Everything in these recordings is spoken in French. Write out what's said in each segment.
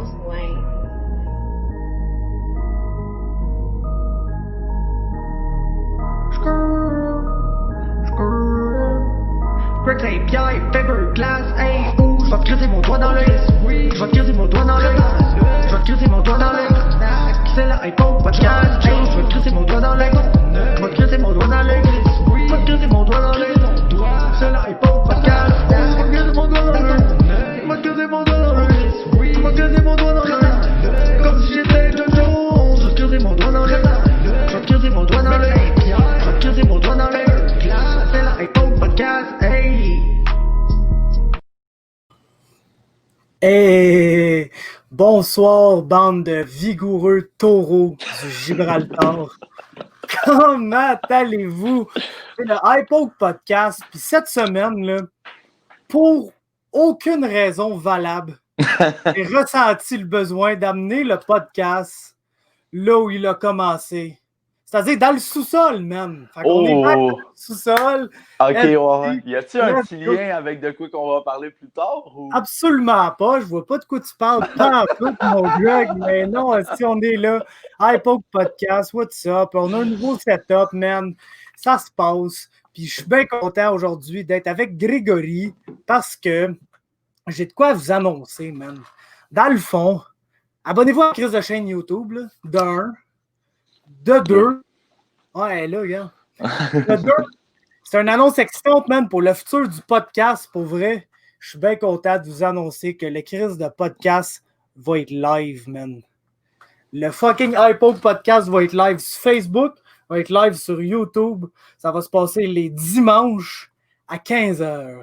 Ghost Wayne. Greg Saint-Pierre, Fiberglass, hey, ouh, je vais te crisser mon doigt dans l'œil. Je vais te crisser mon doigt dans l'œil. Je vais te crisser mon doigt dans l'œil. C'est la iPhone podcast, hey, je vais te crisser mon doigt dans l'œil. Je vais te crisser mon doigt dans l'œil. Je vais te crisser mon doigt dans l'œil. C'est la iPhone podcast, je vais te crisser mon doigt dans l'œil. Je vais te crisser mon doigt dans l'œil. Je vais te crisser mon doigt dans l'œil. Comme si j'étais John Jones, je vais te crisser mon doigt dans l'œil. Je vais te crisser mon doigt dans l'œil. Je vais te crisser mon doigt dans l'œil. C'est la iPhone podcast, hey. Et bonsoir, bande de vigoureux taureaux du Gibraltar. Comment allez-vous? C'est le iPoke Podcast. Puis cette semaine, là, pour aucune raison valable, j'ai ressenti le besoin d'amener le podcast là où il a commencé. C'est-à-dire dans le sous-sol, même. Fait qu'on est dans le sous-sol. Ok, ouais. Y a-t-il un petit lien avec de quoi qu'on va parler plus tard? Ou... Absolument pas. Je vois pas de quoi tu parles. Pas un peu, mon Greg, mais non, si on est là, iPoke Podcast, what's up? On a un nouveau setup, man. Ça se passe. Puis je suis bien content aujourd'hui d'être avec Grégory parce que j'ai de quoi vous annoncer, man. Dans le fond, abonnez-vous à la crise de chaîne YouTube, là, d'un. De deux. Ouais, là, regarde. De deux. C'est une annonce excitante, man, pour le futur du podcast. Pour vrai, je suis bien content de vous annoncer que le crise de podcast va être live, man. Le fucking iPod podcast va être live sur Facebook, va être live sur YouTube. Ça va se passer les dimanches à 15h.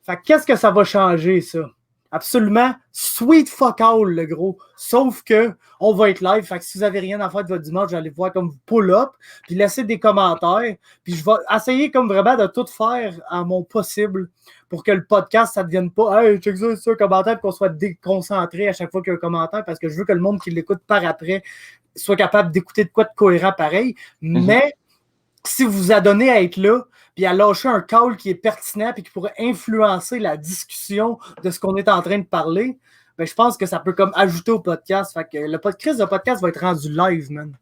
Fait que qu'est-ce que ça va changer, ça? Absolument sweet fuck all, le gros. Sauf que on va être live. Fait que si vous n'avez rien à faire de votre dimanche, vous allez voir comme vous pull up, puis laisser des commentaires. Puis je vais essayer comme vraiment de tout faire à mon possible pour que le podcast, ça ne devienne pas hey, check ça, c'est un commentaire, qu'on soit déconcentré à chaque fois qu'il y a un commentaire, parce que je veux que le monde qui l'écoute par après soit capable d'écouter de quoi de cohérent pareil. Mais si vous vous adonnez à être là, puis à lâcher un call qui est pertinent et qui pourrait influencer la discussion de ce qu'on est en train de parler, ben je pense que ça peut comme ajouter au podcast. Fait que le podcast va être rendu live, man.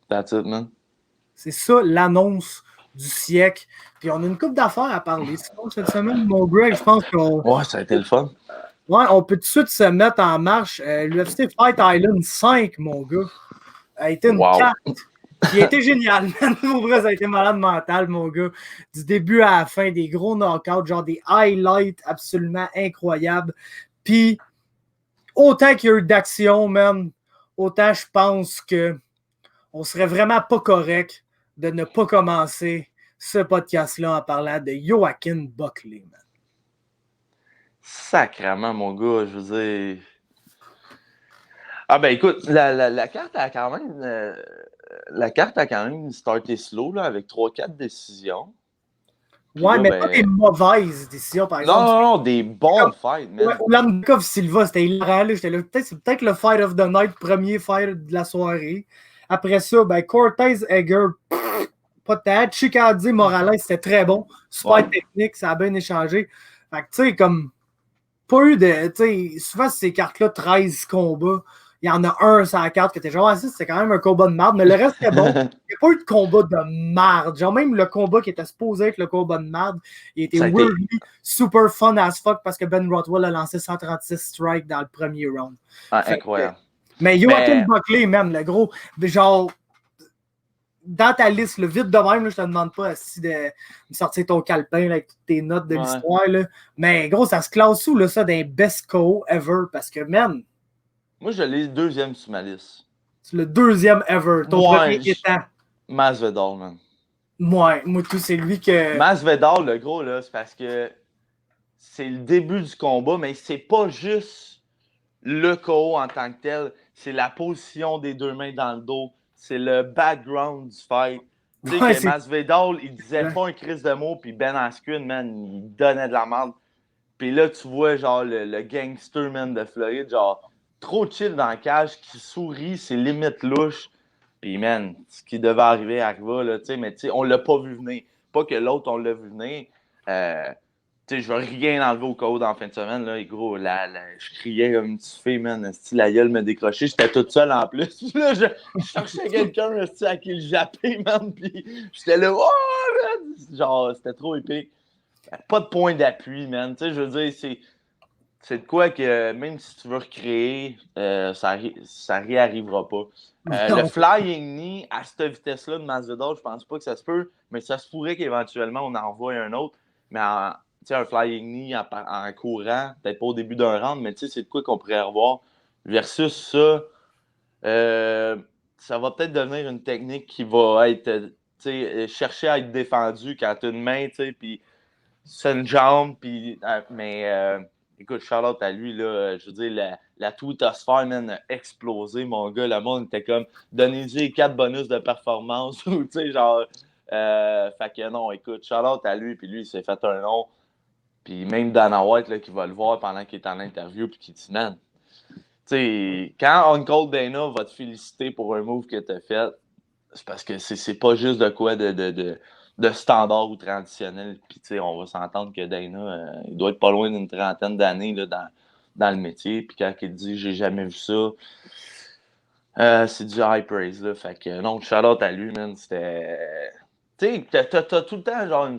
That's it, man. C'est ça l'annonce du siècle. Puis on a une couple d'affaires à parler. Sinon, cette semaine, mon Greg, je pense qu'on... Ouais, ça a été le fun. Ouais, on peut tout de suite se mettre en marche. L'UFC Fight Island 5, mon gars, a été une carte. Il a été génial, man. Pour vrai, ça a été malade mental, mon gars. Du début à la fin, des gros knockouts, genre des highlights absolument incroyables. Puis, autant qu'il y a eu d'action, man, autant je pense que on serait vraiment pas correct de ne pas commencer ce podcast-là en parlant de Joaquin Buckley, man. Sacrément, mon gars, je veux dire... Ah ben écoute, la carte a quand même... La carte a quand même starté slow, là, avec 3-4 décisions. Puis ouais, là, mais pas des mauvaises décisions, par exemple. Non, des bons fights, man. Ouais, Ulanbekov Silva, c'était hilarant. J'étais là, c'est peut-être le fight of the night, premier fight de la soirée. Après ça, ben, Cortez Egger, pas de tête. Chikadze Morales, c'était très bon. Super technique, ça a bien échangé. Fait que, tu sais, comme, pas eu de. Tu sais, souvent, ces cartes-là, 13 combats. Il y en a un sur la carte que t'es genre, c'est quand même un combat de marde, mais le reste était bon. Il n'y a pas eu de combat de marde. Genre, même le combat qui était supposé être le combat de marde, il était weirdly super fun as fuck parce que Ben Rothwell a lancé 136 strikes dans le premier round. Ah, incroyable. Mais Joaquin Buckley, même, le gros, genre, dans ta liste, le vite de même, là, je te demande pas si de me sortir ton calepin là, avec toutes tes notes de l'histoire, là. Mais gros, ça se classe où, là, ça, d'un best KO ever, parce que, man, moi, je l'ai deuxième sur ma liste. C'est le deuxième ever. Ton premier étant. Masvidal, man. Moi tout, c'est lui que... Masvidal, le gros, là, c'est parce que c'est le début du combat, mais c'est pas juste le KO en tant que tel. C'est la position des deux mains dans le dos. C'est le background du fight. Tu sais que Masvidal, il disait pas un crise de mots, puis Ben Askren, man, il donnait de la merde. Puis là, tu vois, genre, le gangster, man, de Floride, genre... trop chill dans la cage, qui sourit, c'est limite louche. Puis, man, ce qui devait arriver, arriva, là, tu sais, mais tu sais, on l'a pas vu venir. Pas que l'autre, on l'a vu venir. Tu sais, je vais rien enlever au KO dans la fin de semaine, là, et gros, je criais comme une petite fille, man, si la gueule me décrochait, j'étais toute seule en plus, puis là, je cherchais quelqu'un, à qui le japper, man, puis j'étais là, oh, man! Genre, c'était trop épique. Pas de point d'appui, man, tu sais, je veux dire, c'est de quoi que, même si tu veux recréer, ça réarrivera pas. Le flying knee, à cette vitesse-là de Masvidal, je pense pas que ça se peut, mais ça se pourrait qu'éventuellement, on en envoie un autre, mais un flying knee en courant, peut-être pas au début d'un round, mais c'est de quoi qu'on pourrait revoir. Versus ça, ça va peut-être devenir une technique qui va être, chercher à être défendue quand tu as une main, puis c'est une jambe, puis écoute, shout-out à lui, là, je veux dire, la tweetosphère, man, a explosé, mon gars, le monde était comme, donnez-y 4 bonus de performance, ou tu sais, genre, fait que non, écoute, shout-out à lui, puis lui, il s'est fait un nom. Puis même Dana White là, qui va le voir pendant qu'il est en interview puis qui dit man, tu sais, quand Uncle Dana va te féliciter pour un move que tu as fait, c'est parce que c'est pas juste de quoi de standard ou traditionnel. Puis tu sais, on va s'entendre que Dana, il doit être pas loin d'une 30aine d'années là, dans le métier. Puis quand il dit j'ai jamais vu ça, c'est du high praise. Là. Fait que non, shout-out à lui, man. C'était. Tu sais, t'as tout le temps genre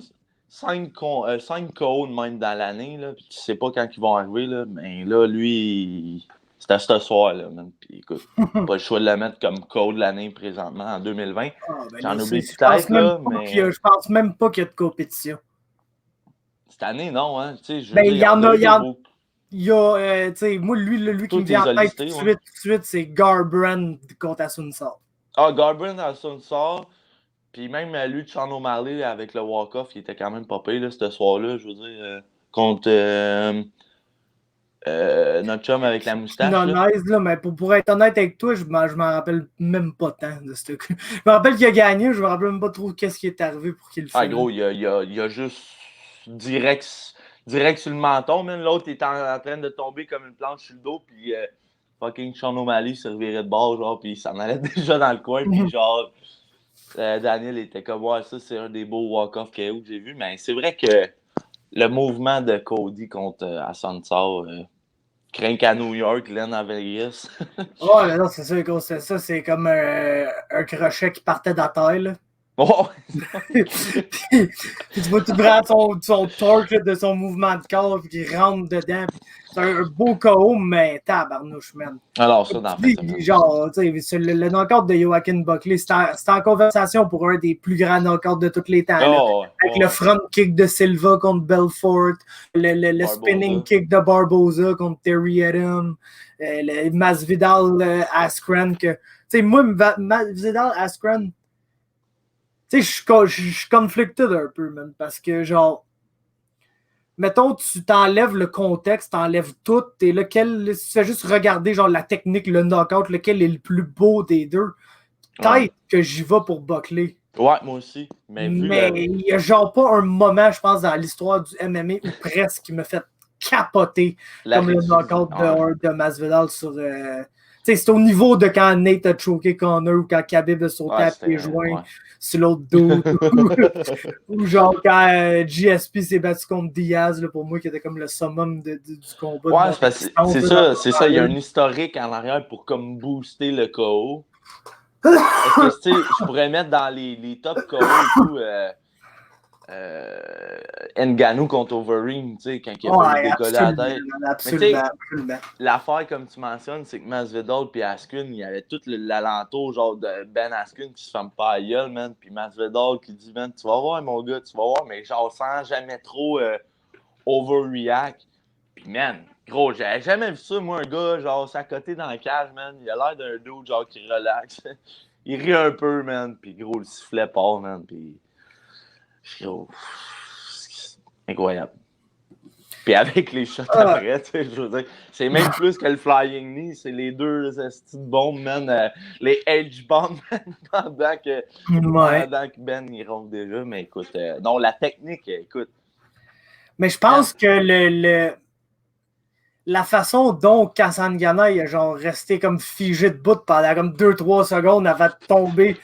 5 KO de même dans l'année, là, puis tu sais pas quand ils vont arriver, là, mais là, lui, c'était ce soir, là, man. Puis écoute, pas le choix de le mettre comme KO de l'année présentement, en 2020. J'en oublie peut-être, là, mais... Je pense même pas qu'il y a de compétition. Cette année, non, hein, tu sais, je veux ben, dire, il y en a, il y a, tu sais, moi, lui qui me vient en tête tout de suite, c'est Garbrandt contre Asunsar. Ah, Garbrandt Asunsar. Puis même lui, Sean O'Malley, avec le walk-off, il était quand même pas payé ce soir-là, je veux dire, contre notre chum avec la moustache. Non, nice, là, mais pour être honnête avec toi, je m'en rappelle même pas tant de ce truc. Je me rappelle qu'il a gagné, je me rappelle même pas trop qu'est-ce qui est arrivé pour qu'il le fasse. Ah, gros, il a juste direct sur le menton, même l'autre est en train de tomber comme une planche sur le dos, puis fucking Sean O'Malley se revirait de bord, genre, puis il s'en allait déjà dans le coin, puis genre... Daniel était comme ouais, ça c'est un des beaux walk-off KO que j'ai vu, mais c'est vrai que le mouvement de Cody contre Asunsar craint qu'à New York, Len à Vegas. Oh, mais non, c'est sûr, c'est ça, c'est comme un crochet qui partait de la terre, là. Oh! Puis tu vois tout prendre son torque de son mouvement de corps, puis qu'il rentre dedans. C'est un beau KO, mais tabarnouche, man. Alors, ça, dans le genre, tu sais, le knockout de Joaquin Buckley, c'était en conversation pour un des plus grands knockouts de tous les temps. Avec le front kick de Silva contre Belfort, le spinning kick de Barboza contre Terry Edom, le Masvidal Askren. Tu sais, moi, Masvidal Askren, tu sais, je suis conflicted un peu, man, parce que, genre, mettons, tu t'enlèves le contexte, t'enlèves tout, et lequel, si tu fais juste regarder, genre, la technique, le knockout, lequel est le plus beau des deux, peut-être que j'y vais pour Buckley. Ouais, moi aussi. Mais il y a, genre, pas un moment, je pense, dans l'histoire du MMA où presque qui me fait capoter, comme le knockout de Masvidal sur... c'est au niveau de quand Nate a choqué Connor ou quand Khabib a sauté à pieds joints sur l'autre dos. Ou genre quand GSP s'est battu contre Diaz, là, pour moi, qui était comme le summum du combat. Ouais, c'est ça. Il y a un historique en arrière pour comme booster le KO. Parce que, je pourrais mettre dans les top KO et tout Ngannou contre Overeem, tu sais, quand il a fallu décoller à la tête. Absolument. L'affaire, comme tu mentionnes, c'est que Masvidal et Askren, il y avait tout l'alentour, genre de Ben Askren qui se ferme pas à gueule, man. Puis Masvidal qui dit, man, tu vas voir, mon gars, tu vas voir, mais genre sans jamais trop overreact. Puis, man, gros, j'avais jamais vu ça, moi, un gars, genre, s'accoter dans la cage, man. Il a l'air d'un dude, genre, qui relaxe. Il rit un peu, man. Puis, gros, le sifflet part, man. Puis, gros, incroyable. Puis avec les shots après, tu sais, je veux dire, c'est même plus que le flying knee, c'est les deux petites bombes, man, les edge bombs, pendant que Ben, il ronfle déjà. Mais écoute, non, la technique, écoute. Mais je pense que la façon dont Kasanganay est genre resté comme figé de bout pendant comme 2-3 secondes avant de tomber,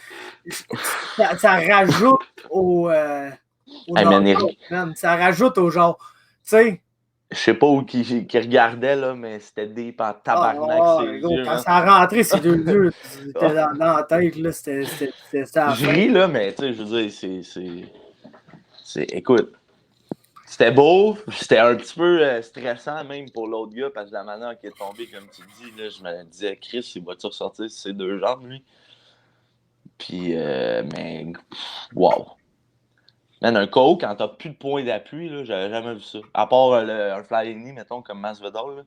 ça rajoute au knockout, man. Ça rajoute au genre. sais. Je sais pas où qui regardait, là, mais c'était deep en tabarnak, ses gros, yeux. quand Hein. ça a rentré, ces deux yeux, c'était dans la tête, là, c'était à la Je fin. ris, là, mais tu sais, je veux dire, écoute, c'était beau, c'était un petit peu stressant même pour l'autre gars, parce que la manière qu'il est tombé, comme tu dis, là, je me disais, Chris, il va-tu ressortir sur ses deux jambes, lui? Puis, mais, wow. Man, un KO, quand t'as plus de points d'appui, là, j'avais jamais vu ça. À part un flying knee, mettons, comme Masvidal, là.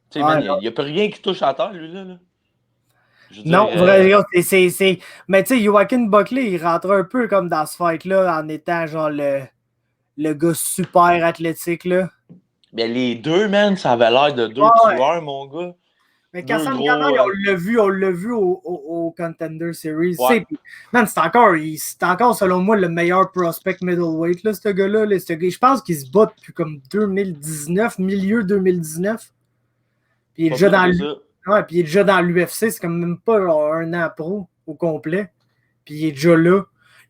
Tu sais, man, il n'y a plus rien qui touche à terre, lui, là. Je veux Non, dire, vrai, c'est. Mais tu sais, Joaquin Buckley, il rentre un peu comme dans ce fight-là en étant genre le gars super athlétique, là. ben, les deux, man, ça avait l'air de deux Ouais. tueurs, mon gars. Mais Deux Kassan gros. Gana, on l'a vu au Contender Series. Ouais. Man, c'est encore, selon moi, le meilleur prospect middleweight, là, ce gars-là. Là, je pense qu'il se bat depuis comme 2019, milieu 2019. Puis il est déjà dans puis il est déjà dans l'UFC. C'est comme même pas genre, un an pro au complet. Puis il est déjà là.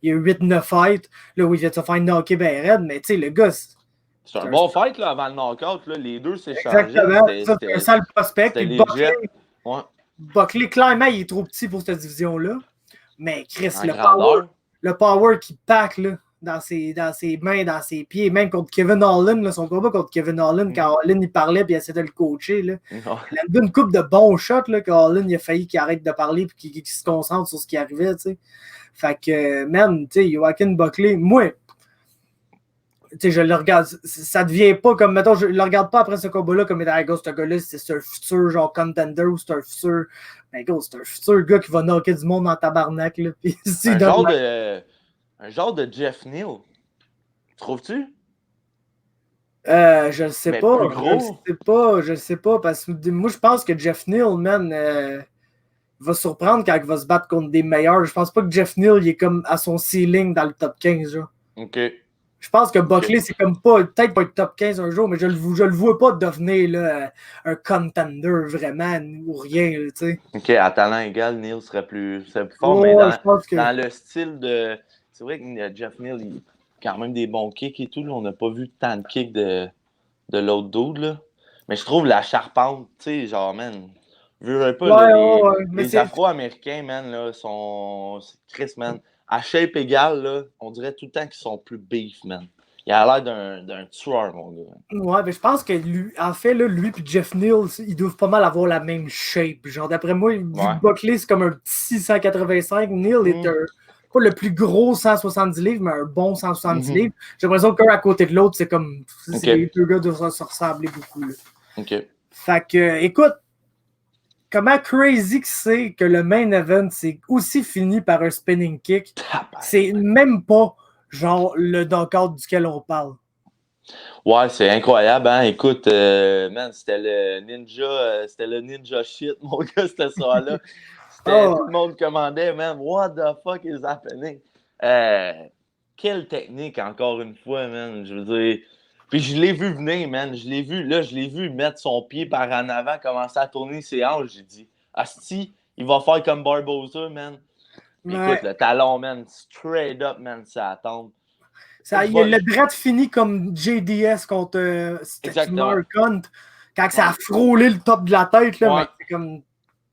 Il y a 8-9 fights. Là où il vient de se faire knocker ben raide. Mais tu sais, le gars, c'est un bon fight là, avant le knockout. Là. Les deux s'échangeaient. exactement. C'est un sale prospect. Puis Buckley, clairement, il est trop petit pour cette division-là. Mais Chris, le power qu'il pack là, dans ses mains, dans ses pieds, même contre Kevin Holland, là, son combat contre Kevin Holland, quand Holland il parlait et il essayait de le coacher. Là. Il a donné une couple de bons shots là, quand Holland il a failli qu'il arrête de parler et qu'il se concentre sur ce qui arrivait. T'sais. Fait que, man, tu sais, Joaquin Buckley, moi, tu sais, je le regarde, ça devient pas comme, mettons, je le regarde pas après ce combat-là comme étant, gars, ce gars-là, c'est un futur genre contender ou c'est un futur, ben, gars, c'est un futur gars qui va knocker du monde en tabarnak, là. Puis, un genre de Jeff Neal, trouves-tu? Je le sais mais pas, plus gros. je le sais pas, parce que moi, je pense que Jeff Neal, man, va surprendre quand il va se battre contre des meilleurs. Je pense pas que Jeff Neal, il est comme à son ceiling dans le top 15, genre. OK. Je pense que Buckley, c'est comme pas, peut-être pas être top 15 un jour, mais je le vois pas devenir là, un contender vraiment ou rien, tu sais. OK, à talent égal, Neal serait plus fort, mais dans le style de... C'est vrai que Jeff Neal, il a quand même des bons kicks et tout. Là. On n'a pas vu tant de kicks de l'autre dude, là. Mais je trouve la charpente, tu sais, genre, man... Vu un peu, les Afro-Américains, man, là, sont... Chris, man... À shape égale, là, on dirait tout le temps qu'ils sont plus beef, man. Il a l'air d'un tueur, mon gars. Ouais, mais je pense que lui, en fait, là, lui et Jeff Neal, ils doivent pas mal avoir la même shape. Genre, d'après moi, vu que Buckley, c'est comme un petit 185, Neal est pas le plus gros 170 livres, mais un bon 170 livres. J'ai l'impression qu'un à côté de l'autre, c'est comme... Les deux gars doivent se ressembler beaucoup, là. OK. Fait que, écoute, comment crazy que c'est que le main event, c'est aussi fini par un spinning kick. C'est même pas, genre, le knockout duquel on parle. Ouais, c'est incroyable, hein. Écoute, man, c'était le ninja shit, mon gars, cette soir-là. Tout le monde commandait, man. What the fuck is happening? Quelle technique, encore une fois, man. Je veux dire... Puis je l'ai vu venir, man. Je l'ai vu mettre son pied par en avant, commencer à tourner ses hanches. J'ai dit, asti, il va faire comme Barboza, man. Puis écoute, le talon, man, straight up, man, ça tombe. Le dread fini comme JDS contre Marcon. Quand ça a frôlé le top de la tête, là, mais c'est comme,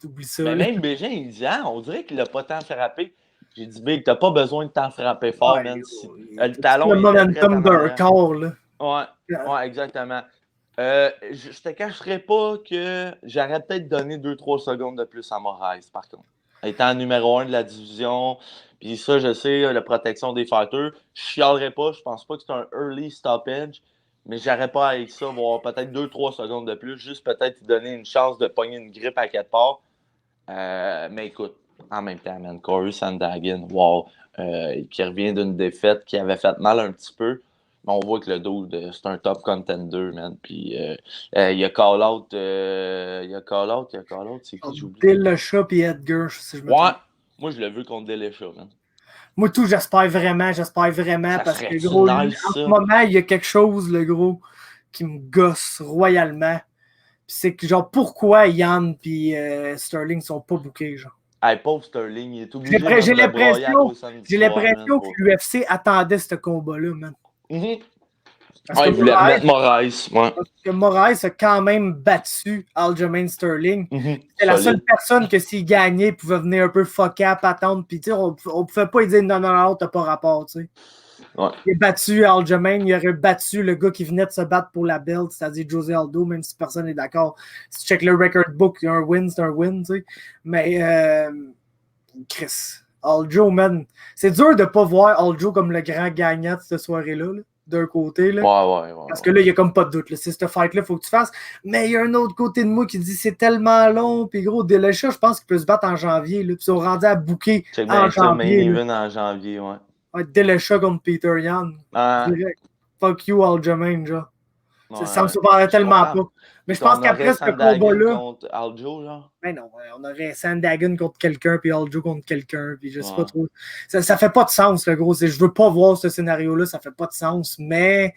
t'oublies ça. Mais même Bégin, il dit, on dirait qu'il a pas tant frappé. J'ai dit, Big, t'as pas besoin de t'en frapper fort, man. Le talon, le momentum d'un corps, là. Ouais, exactement. Je te cacherai pas que j'aurais peut-être donné 2-3 secondes de plus à Moraes, par contre. Étant numéro 1 de la division, puis ça, je sais, la protection des fighters, je chialerais pas, je pense pas que c'est un early stoppage, mais j'aurais pas avec ça, voir peut-être 2-3 secondes de plus, juste peut-être lui donner une chance de pogner une grippe à quelque part. Mais écoute, en même temps, man, Corey Sandhagen, wow, qui revient d'une défaite qui avait fait mal un petit peu. Mais on voit que le dude, c'est un top contender, man. Puis il y a call-out. C'est qui j'oublie? Dillashaw et Edgar, si je me trompe. Moi, je l'ai vu contre Dillashaw, man. Moi, tout, j'espère vraiment, Ça parce que, gros, nice, en ce moment, il y a quelque chose, le gros, qui me gosse royalement. Puis c'est que, genre, pourquoi Yann et Sterling sont pas bookés, genre. Hey, pauvre Sterling, il est obligé J'ai l'impression que l'UFC attendait ce combat-là, man. Parce Ah, que il voulait Moraes, mettre Moraes. Ouais. parce que Moraes a quand même battu Aljamain Sterling. C'est la seule Solide. personne que s'il gagnait, il pouvait venir un peu fuck up, attendre. Puis, tu sais, on pouvait pas lui dire non, t'as pas rapport, tu sais. Ouais. Il a battu Aljamain, il aurait battu le gars qui venait de se battre pour la belt, c'est-à-dire Jose Aldo, même si personne n'est d'accord. Si tu check le record book, il y a un win, c'est un win, tu sais. Mais, Chris, Aljo, man, c'est dur de pas voir Aljo comme le grand gagnant de cette soirée-là, là, d'un côté, là. Ouais. Parce que là, il n'y a comme pas de doute. Là. C'est ce fight-là, il faut que tu fasses. Mais il y a un autre côté de moi qui dit c'est tellement long. Puis gros, Dillashaw, je pense qu'il peut se battre en janvier. Là. Puis ils sont rendus à booker Check en bien ça, main janvier. event en janvier, ouais. Ouais, Dillashaw contre Peter Yan. Direct. Fuck you, Aljamain, genre. Ouais, Ça me surprendrait tellement pas. Mais je pense qu'après ce combat-là. Contre Aljo, genre. Ben non, on aurait Sandagon contre quelqu'un, puis Aljo contre quelqu'un, puis je sais pas Ouais. trop. Ça fait pas de sens, le gros. Je veux pas voir ce scénario-là, ça fait pas de sens, mais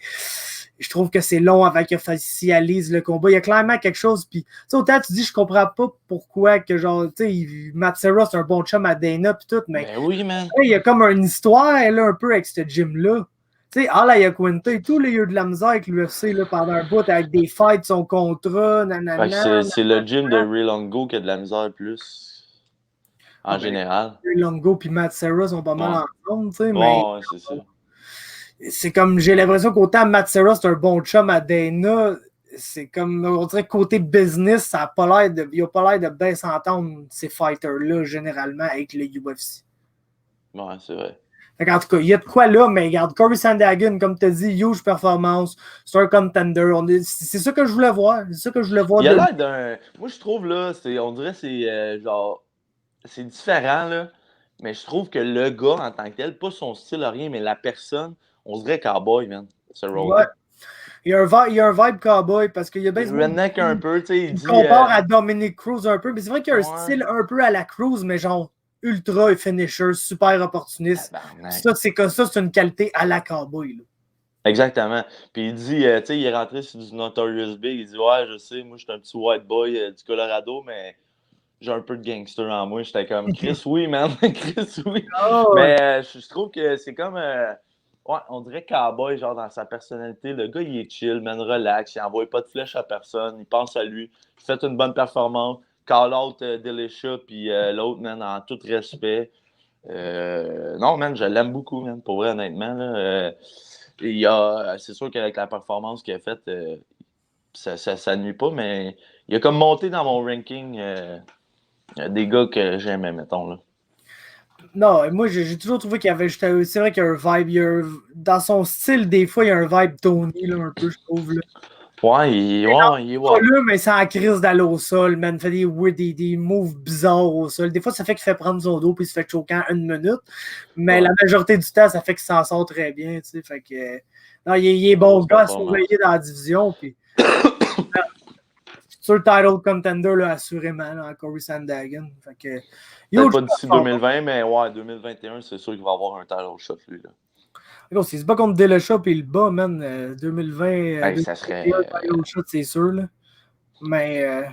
je trouve que c'est long avant qu'il officialise le combat. Il y a clairement quelque chose, puis tu sais, autant tu dis, je comprends pas pourquoi que genre, tu sais, Matt Serra, c'est un bon chum à Dana, puis tout, mais Ben oui, man. il y a comme une histoire, là, un peu avec ce gym-là. Tu sais, Al Iaquinta et tout, il y a eu de la misère avec l'UFC pendant un bout, avec des fights, son contrat, nanana. C'est le gym de Ray Longo qui a de la misère plus, en général. Longo et Matt Serra sont pas mal ensemble, tu sais, mais Ouais, c'est ça. c'est comme, j'ai l'impression qu'autant Matt Serra, c'est un bon chum à Dana, c'est comme, on dirait que côté business, ça a pas l'air de, il a pas l'air de bien s'entendre, ces fighters-là, généralement, avec le UFC. Ouais, c'est vrai. En tout cas, il y a de quoi là, mais regarde, Corey Sandhagen, comme tu as dit, huge performance, c'est un contender. C'est ça que je voulais voir. C'est ça que je voulais voir. Il a l'air d'un. Moi, je trouve, là, on dirait que c'est genre. C'est différent, là. Mais je trouve que le gars, en tant que tel, pas son style, rien, mais la personne, on dirait cowboy, man. Ce rôle. Ouais. Il y a un vibe cowboy parce qu'il y a bien. Redneck un peu, tu sais. Il dit. Compare à Dominic Cruz un peu, mais c'est vrai qu'il y a un style un peu à la Cruz, mais genre ultra finisher, super opportuniste. Ça, c'est une qualité à la cowboy, là. Exactement. Puis il dit, tu sais, il est rentré sur du Notorious Big. Il dit, ouais, je sais, moi, je suis un petit white boy du Colorado, mais j'ai un peu de gangster en moi. J'étais comme, Chris, oui, man. Chris, oui. Oh, mais je trouve que c'est comme, ouais, on dirait cowboy, genre, dans sa personnalité. Le gars, il est chill, man, relax. Il n'envoie pas de flèche à personne. Il pense à lui. Il fait une bonne performance. Call out Dillashaw, puis l'autre, man, en tout respect. Non, man, je l'aime beaucoup, man, pour vrai, honnêtement, là. C'est sûr qu'avec la performance qu'il a faite, ça nuit pas, mais il a comme monté dans mon ranking des gars que j'aimais, mettons. Là. Non, moi, j'ai toujours trouvé qu'il y avait. C'est vrai qu'il y a un vibe. Dans son style, des fois, il y a un vibe Tony, là, un peu, je trouve. Là. Ouais, il est pas là, mais c'est en crise d'aller au sol, man. Il fait des moves bizarres au sol. Des fois, ça fait qu'il fait prendre son dos puis il se fait choquer en 1 minute. Mais la majorité du temps, ça fait qu'il s'en sort très bien. Tu sais, fait que, non, il est bon gars à surveiller dans la division. Puis, sur le title contender, là, assurément, là, Corey Sandhagen. Fait que, peut-être pas d'ici 2020, mais ouais, 2021, c'est sûr qu'il va avoir un title shot, lui. Là. S'il se bat contre Dillashaw et il le bat, man, 2020, ça serait. Shot, c'est sûr. Là. Mais.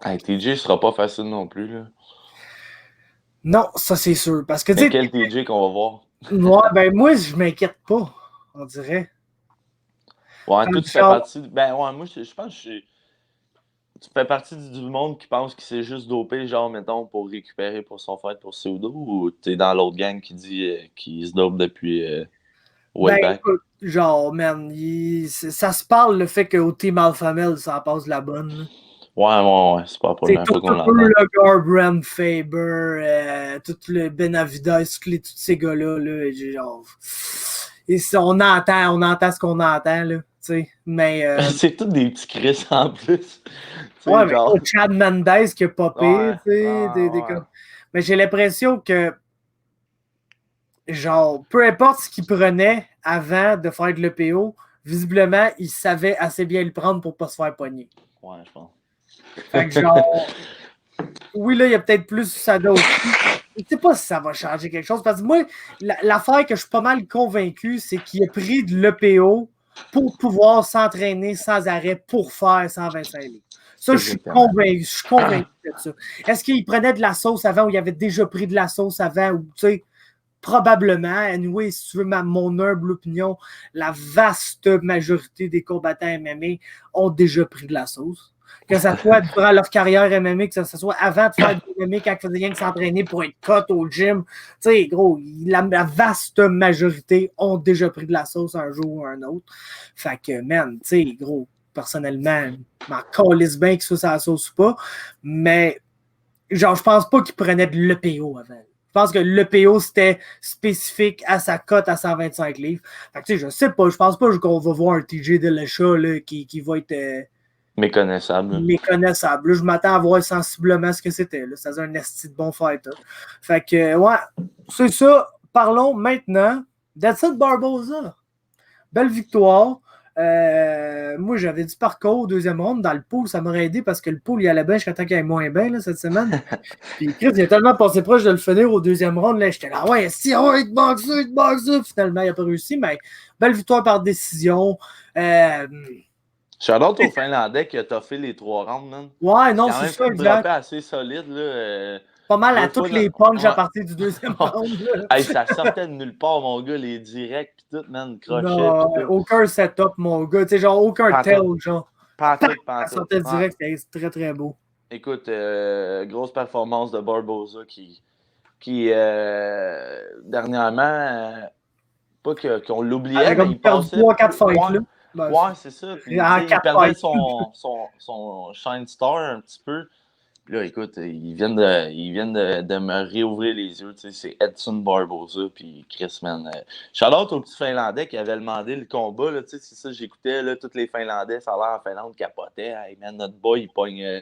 TJ sera pas facile non plus. Là. Non, ça c'est sûr. Parce que, mais quel TJ qu'on va voir? Ouais, ben moi, je m'inquiète pas, on dirait. Ouais, toi, tu fais partie. Ben ouais, moi, je pense que tu fais partie du monde qui pense qu'il s'est juste dopé, genre, mettons, pour récupérer pour son fight pour Pseudo, ou t'es dans l'autre gang qui dit qu'il se dope depuis way back? Écoute, genre, man, ça se parle le fait qu'au Team Alpha Male, ça passe la bonne. Là. Ouais, c'est pas la première fois qu'on l'entend. Tout le Garbrandt, Faber, tout le Benavidez, tous ces gars-là, là, genre... Et on entend ce qu'on entend, là, tu sais, mais... c'est tous des petits Chris en plus. Ouais, genre... mais Chad Mendez qui a popé, tu sais, mais j'ai l'impression que, genre, peu importe ce qu'il prenait avant de faire de l'EPO, visiblement, il savait assez bien le prendre pour pas se faire pogner. Ouais, je pense. Fait que genre, oui, là, il y a peut-être plus ça d'autre. Je ne sais pas si ça va changer quelque chose. Parce que moi, l'affaire que je suis pas mal convaincu, c'est qu'il a pris de l'EPO pour pouvoir s'entraîner sans arrêt pour faire 125 000. Ça, je suis convaincu de ça. Est-ce qu'il prenait de la sauce avant ou il avait déjà pris de la sauce avant ou, tu sais, probablement, anyway, si tu veux mon humble opinion, la vaste majorité des combattants MMA ont déjà pris de la sauce. Que ce soit durant leur carrière MMA, que ce soit avant de faire du MMA, quand ils faisaient rien que s'entraîner pour être cut au gym. Tu sais, gros, la vaste majorité ont déjà pris de la sauce un jour ou un autre. Fait que, man, tu sais, gros, personnellement, je m'en calisse bien que ça la sauce ou pas, mais genre, je pense pas qu'ils prenaient de l'EPO avant. Je pense que l'EPO, c'était spécifique à sa cote à 125 livres. Fait que, tu sais, je sais pas, je pense pas qu'on va voir un TJ Dillashaw là, qui va être... méconnaissable. Méconnaissable. Là, je m'attends à voir sensiblement ce que c'était. Là. Ça faisait un esti de bon fighter. Fait que, ouais, c'est ça. Parlons maintenant d'Edson Barboza. Belle victoire. Moi, j'avais dit parcours au deuxième round. Dans le pool, ça m'aurait aidé parce que le pool, il allait bien jusqu'à temps qu'il aille moins bien là, cette semaine. Puis Chris, il a tellement passé proche de le finir au deuxième round. Là, j'étais là, ouais, si, oh, il te manque ça, il te manque ça. Finalement, il n'a pas réussi, mais belle victoire par décision. Shout-out au Finlandais qui a toffé les 3 rounds, man. Ouais, non, c'est ça, exact. assez solide, là. Pas mal à toutes les punches à partir du deuxième round. Hey, ça sortait de nulle part, mon gars, les directs pis tout, man, crochet. Non, aucun setup, mon gars. Tu sais, genre, aucun tail, genre. Pas tout. Ça sortait direct, c'était très, très beau. Écoute, grosse performance de Barboza qui dernièrement, pas qu'on l'oubliait, mais il passait... 3-4 fights, là. Ouais, c'est ça. Puis, il perdait son Shine Star un petit peu. Puis là, écoute, ils viennent de me réouvrir les yeux. Tu sais, c'est Edson Barboza puis Chris, man. Shout-out au petit Finlandais qui avait demandé le combat. Là, tu sais, c'est ça, j'écoutais là, tous les Finlandais, ça a l'air en Finlande, capotaient. Hey, man, notre boy, il pogne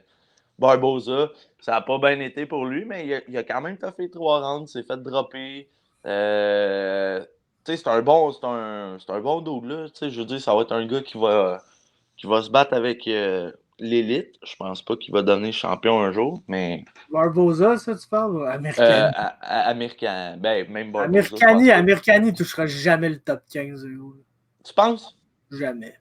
Barboza. Ça n'a pas bien été pour lui, mais il a quand même fait 3 rounds, s'est fait dropper. Tu sais, c'est un bon dude, là. Tu sais, je veux dire, ça va être un gars qui va se battre avec l'élite. Je pense pas qu'il va devenir champion un jour, mais... Barboza, ça, tu parles? Américain. Américain. Ben, même Barboza. Americani touchera jamais le top 15. Tu penses? Jamais.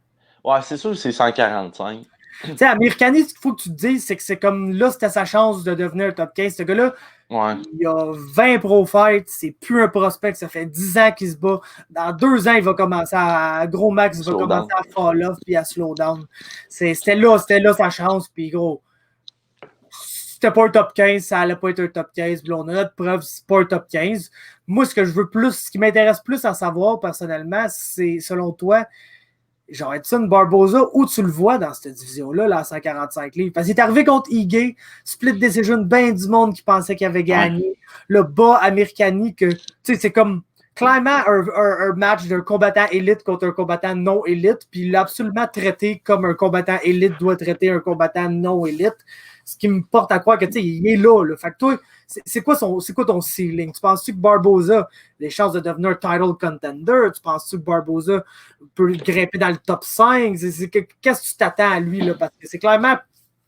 Ouais, c'est sûr, c'est 145. Tu sais, Americani, ce qu'il faut que tu te dises, c'est que c'est comme là, c'était sa chance de devenir un top 15. Ce gars-là, ouais. Il a 20 pro fights, c'est plus un prospect, ça fait 10 ans qu'il se bat. Dans 2 ans, il va commencer à gros max, il va commencer à fall off puis à slow down. C'était là sa chance, puis gros. C'était pas un top 15, ça allait pas être un top 15. Puis on a notre preuve, c'est pas un top 15. Moi, ce qui m'intéresse plus à savoir personnellement, c'est selon toi, genre Edson Barboza, où tu le vois dans cette division-là, là, à 145 livres. Parce qu'il est arrivé contre Ige, split decision, ben du monde qui pensait qu'il avait gagné. Ouais. Le bas Americani, que, tu sais, c'est comme clairement un match d'un combattant élite contre un combattant non élite, puis il l'a absolument traité comme un combattant élite doit traiter un combattant non élite. Ce qui me porte à croire que, tu sais, il est là. Fait que toi, c'est quoi ton ceiling? Tu penses-tu que Barboza a des chances de devenir un title contender? Tu penses-tu que Barboza peut grimper dans le top 5? Qu'est-ce que tu t'attends à lui? Là? Parce que c'est clairement,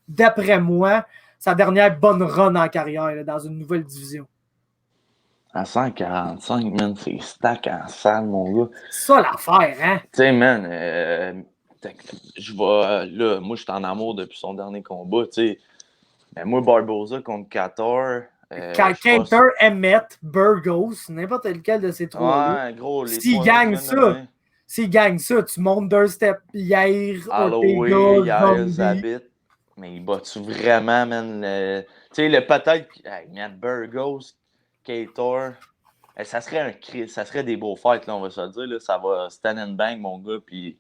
d'après moi, sa dernière bonne run en carrière là, dans une nouvelle division. À 145, man, c'est stack en salle, mon gars. C'est ça l'affaire, hein? Tu sais, man, là, moi, je suis en amour depuis son dernier combat, tu sais. Mais moi, Barboza contre Qatar. Qatar, Emmett, Burgos, n'importe lequel de ces trois. Ouais, gros, les s'il gagne ça, tu montes d'un step. Yair, Holloway, Yair, Zabit. Mais il bat-tu vraiment, man? Tu sais, peut-être. Hey, man, Burgos, Qatar. Ça serait des beaux fights, là, on va se le dire. Là, ça va stand and bang, mon gars. Puis.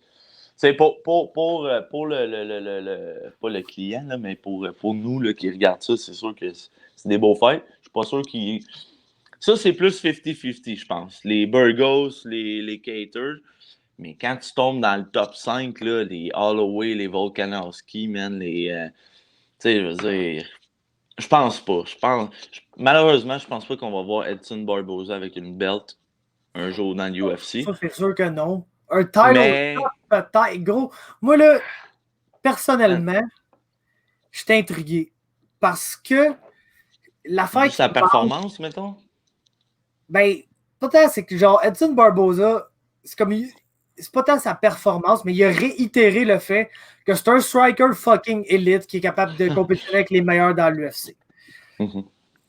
C'est pour pas le client, là, mais pour nous là, qui regardent ça, c'est sûr que c'est des beaux fights. Je suis pas sûr qu'il... Ça, c'est plus 50-50, je pense. Les Burgos, les Caters. Mais quand tu tombes dans le top 5, là, les Holloway, les Volkanovski, man, tu sais, je veux dire... Je pense pas. Malheureusement, je pense pas qu'on va voir Edson Barboza avec une belt un jour dans l'UFC. Ça, c'est sûr que non. Un title peut-être. Gros, moi, là, personnellement, je suis intrigué. Parce que l'affaire... Sa performance, mettons? Ben, peut-être, c'est que, genre, Edson Barboza, c'est comme... C'est pas tant sa performance, mais il a réitéré le fait que c'est un striker fucking élite qui est capable de compétir avec les meilleurs dans l'UFC. Mm-hmm.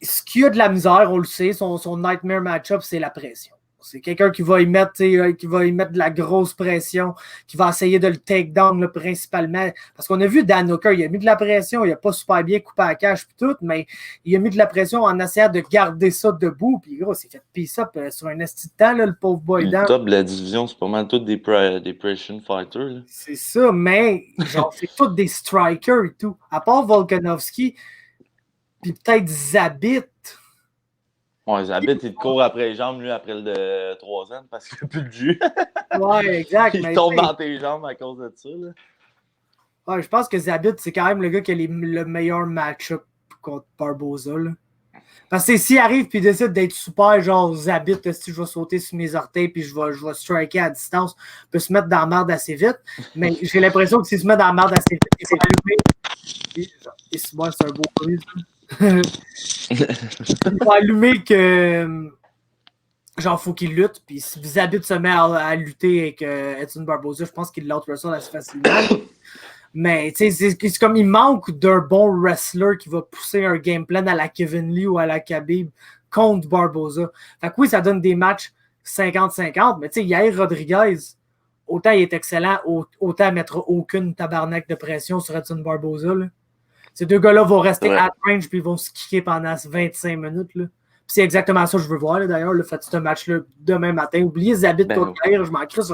ce qu'il y a de la misère, on le sait, son nightmare match-up, c'est la pression. C'est quelqu'un qui va y mettre de la grosse pression, qui va essayer de le take down là, principalement. Parce qu'on a vu Dan Hooker, il a mis de la pression, il n'a pas super bien coupé à la cage et tout, mais il a mis de la pression en essayant de garder ça debout. Puis gros, il s'est fait piece up sur un esti de temps, là, le pauvre boy Dan. Le top de la division, c'est pas mal tous des Precision Fighters. Là. C'est ça, mais genre, c'est tous des strikers et tout. À part Volkanovski, puis peut-être Zabit. Ouais, Zabit, il te court après les jambes, lui, après le 3 ans, parce qu'il n'a plus de jus. Ouais, exact. Il tombe dans tes jambes à cause de ça. Là. Ouais, je pense que Zabit, c'est quand même le gars qui a le meilleur match-up contre Barboza. Là. Parce que s'il arrive et il décide d'être super, genre Zabit, si je vais sauter sur mes orteils puis je vais striker à distance, il peut se mettre dans la merde assez vite. Mais j'ai l'impression que s'il se met dans la merde assez vite, il va allumer. Et c'est un beau bruit, ça. Il va allumer que genre faut qu'il lutte, puis si Zabit se met à lutter avec Edson Barboza, je pense qu'il l'out-wrestle assez facilement. Mais tu sais, c'est comme il manque d'un bon wrestler qui va pousser un game plan à la Kevin Lee ou à la Khabib contre Barboza. Fait que oui, ça donne des matchs 50-50, mais tu sais, Yair Rodriguez, autant il est excellent, autant mettre aucune tabarnak de pression sur Edson Barboza. Là. Ces deux gars-là vont rester at range puis ils vont se kicker pendant 25 minutes. Là. Puis c'est exactement ça que je veux voir, là, d'ailleurs. Là, faites ce match-là demain matin. Oubliez Zabit contre Yair, je m'en crisse.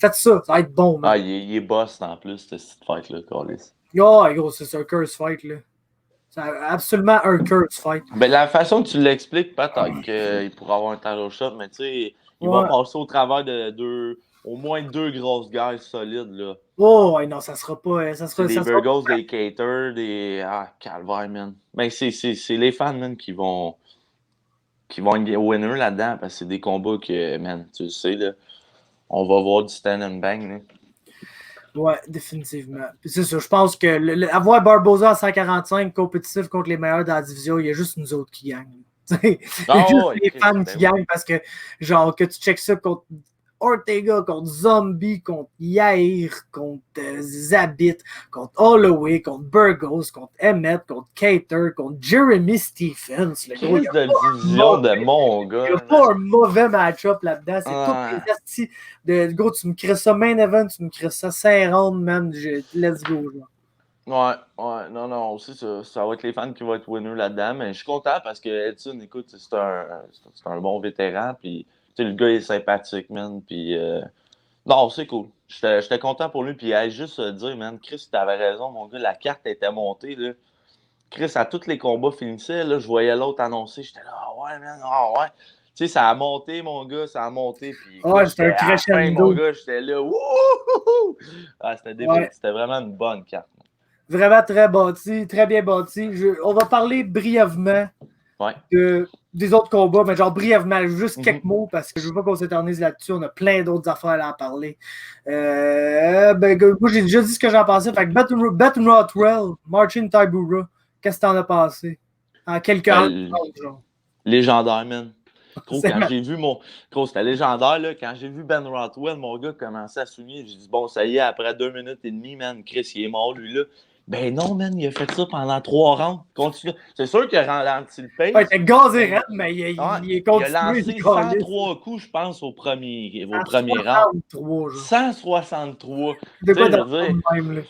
Faites ça va être bon. Man. Ah, il est boss en plus, cette fight-là, Carlis. Oh, gros, c'est un curse fight. Là. C'est absolument un curse fight. Ben, la façon que tu l'expliques, peut-être qu'il pourrait avoir un title shot, mais tu sais, il va passer au travers de au moins 2 grosses guys solides. Là. Oh, ouais, non, ça sera pas. Ça sera, des ça Burgos, sera... des Cater, des. Ah, calvaire, man. Ben, c'est les fans, man, qui vont être winner là-dedans, parce que c'est des combats que, man, tu le sais, là, on va voir du stand and bang. Là. Ouais, définitivement. Puis c'est ça, je pense que avoir Barboza à 145 compétitif contre les meilleurs dans la division, il y a juste nous autres qui gagnent. Il y a juste les fans qui gagnent parce que, genre, que tu checkes ça contre Ortega, contre Zombie, contre Yair, contre Zabit, contre Holloway, contre Burgos, contre Emmett, contre Cater, contre Jeremy Stephens. Le gros, il y a de division de mon gars. Il n'y a pas un mauvais match-up là-dedans. C'est tous les astis de gros, tu me crées ça main event, tu me crées ça 5 rounds, man. Let's go. Genre. Ouais, non, aussi, ça va être les fans qui vont être winners là-dedans, mais je suis content parce que Edson, écoute, c'est un bon vétéran, puis le gars est sympathique, man, puis non, c'est cool. J'étais content pour lui, puis juste dire, man, Chris, t'avais raison, mon gars, la carte était montée, là. Chris, à tous les combats finissaient, là, je voyais l'autre annoncer, j'étais là, ah ouais, man, ah ouais. Tu sais, ça a monté, mon gars, ça a monté, puis c'était un crescendo. Mon gars, j'étais là, wouhou! Ah, c'était vraiment une bonne carte. Vraiment très bâti, très bien bâti. On va parler brièvement des autres combats, mais genre brièvement, juste quelques mots parce que je veux pas qu'on s'éternise là-dessus. On a plein d'autres affaires à en parler. Moi, j'ai déjà dit ce que j'en pensais. Fait que Baton Rothwell, Marcin Tybura, qu'est-ce que t'en as pensé? En quelques genre. Légendaire, man. Quand j'ai vu c'était légendaire, là. Quand j'ai vu Ben Rothwell, mon gars commençait à souligner. J'ai dit, bon, ça y est, après 2 minutes et demie, man, Chris, il est mort, lui, là. Ben non, man, il a fait ça pendant 3 rounds. Continue. C'est sûr qu'il a ralenti le pace. Ouais, il était gazé raide, mais il est continué. Il a lancé 103 coups, je pense, au premier round. 163. De quoi dire? Même, là.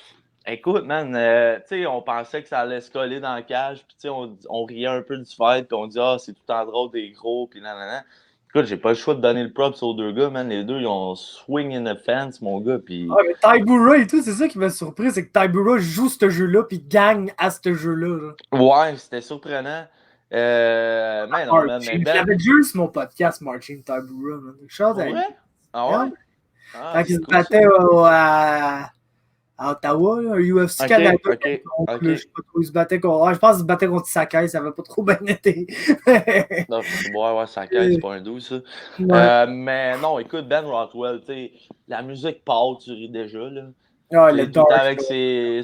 Écoute, man, tu sais, on pensait que ça allait se coller dans la cage, puis tu sais, on riait un peu du fight, puis on dit, ah, c'est tout le temps drôle des gros, puis nanana. Écoute, j'ai pas le choix de donner le props aux deux gars, man. Les deux, ils ont swing in the fence, mon gars, puis... Ah, mais Tybura et tout, c'est ça qui m'a surpris, c'est que Tybura joue ce jeu-là, puis gagne à ce jeu-là. Ouais, c'était surprenant. Mais non, man, mais j'avais déjà sur mon podcast, Marcin Tybura, man. Ouais? Ah ouais? Quand il se battait à Ottawa, là, un UFC Canada. Je sais pas trop, il se battait contre... je pense qu'il se battait contre Sakai, ça avait pas trop bien été. Non, ouais, Sakai, c'est pas un doux, ça. Ouais. Mais non, écoute, Ben Rothwell, tu sais, la musique part, tu ris déjà, là. Ah, le tout avec ses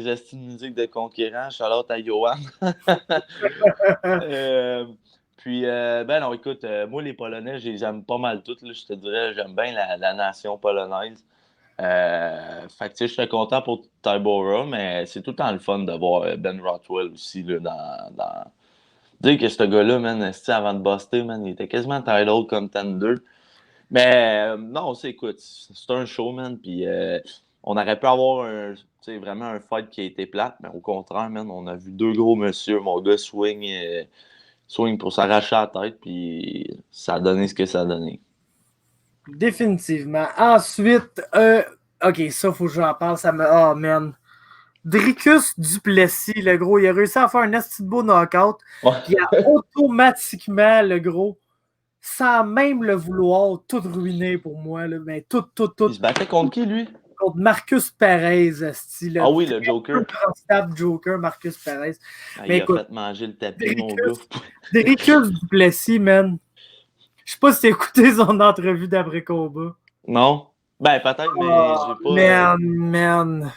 estimes musiques de conquérant, Charlotte à Johan. Puis, ben non, écoute, moi, les Polonais, je les aime pas mal toutes, là, je te dirais, j'aime bien la nation polonaise. Fait que tu sais, je suis content pour Tybura, mais c'est tout le temps le fun de voir Ben Rothwell aussi là, Dire que ce gars-là, man, avant de buster, man, il était quasiment title contender. Mais non, écoute, c'est un show, man, puis on aurait pu avoir vraiment un fight qui a été plate, mais au contraire, man, on a vu deux gros monsieur, mon gars swing pour s'arracher la tête, puis ça a donné ce que ça a donné. Définitivement. Ensuite, OK, ça, faut que j'en parle. Ça me... Oh, man. Dricus Duplessis, le gros, il a réussi à faire un esti de beau knockout. Ouais. Puis automatiquement, le gros, sans même le vouloir, tout ruiné pour moi. Là, mais tout. Il se battait contre qui, lui? Contre Marcus Perez, esti. Ah oui, le Joker. Le Joker, Marcus Perez. Il a fait manger le tapis, mon gars. Dricus Duplessis, man. Je sais pas si t'as écouté son entrevue d'après-combat. Non? Ben, peut-être, mais j'ai pas... Man.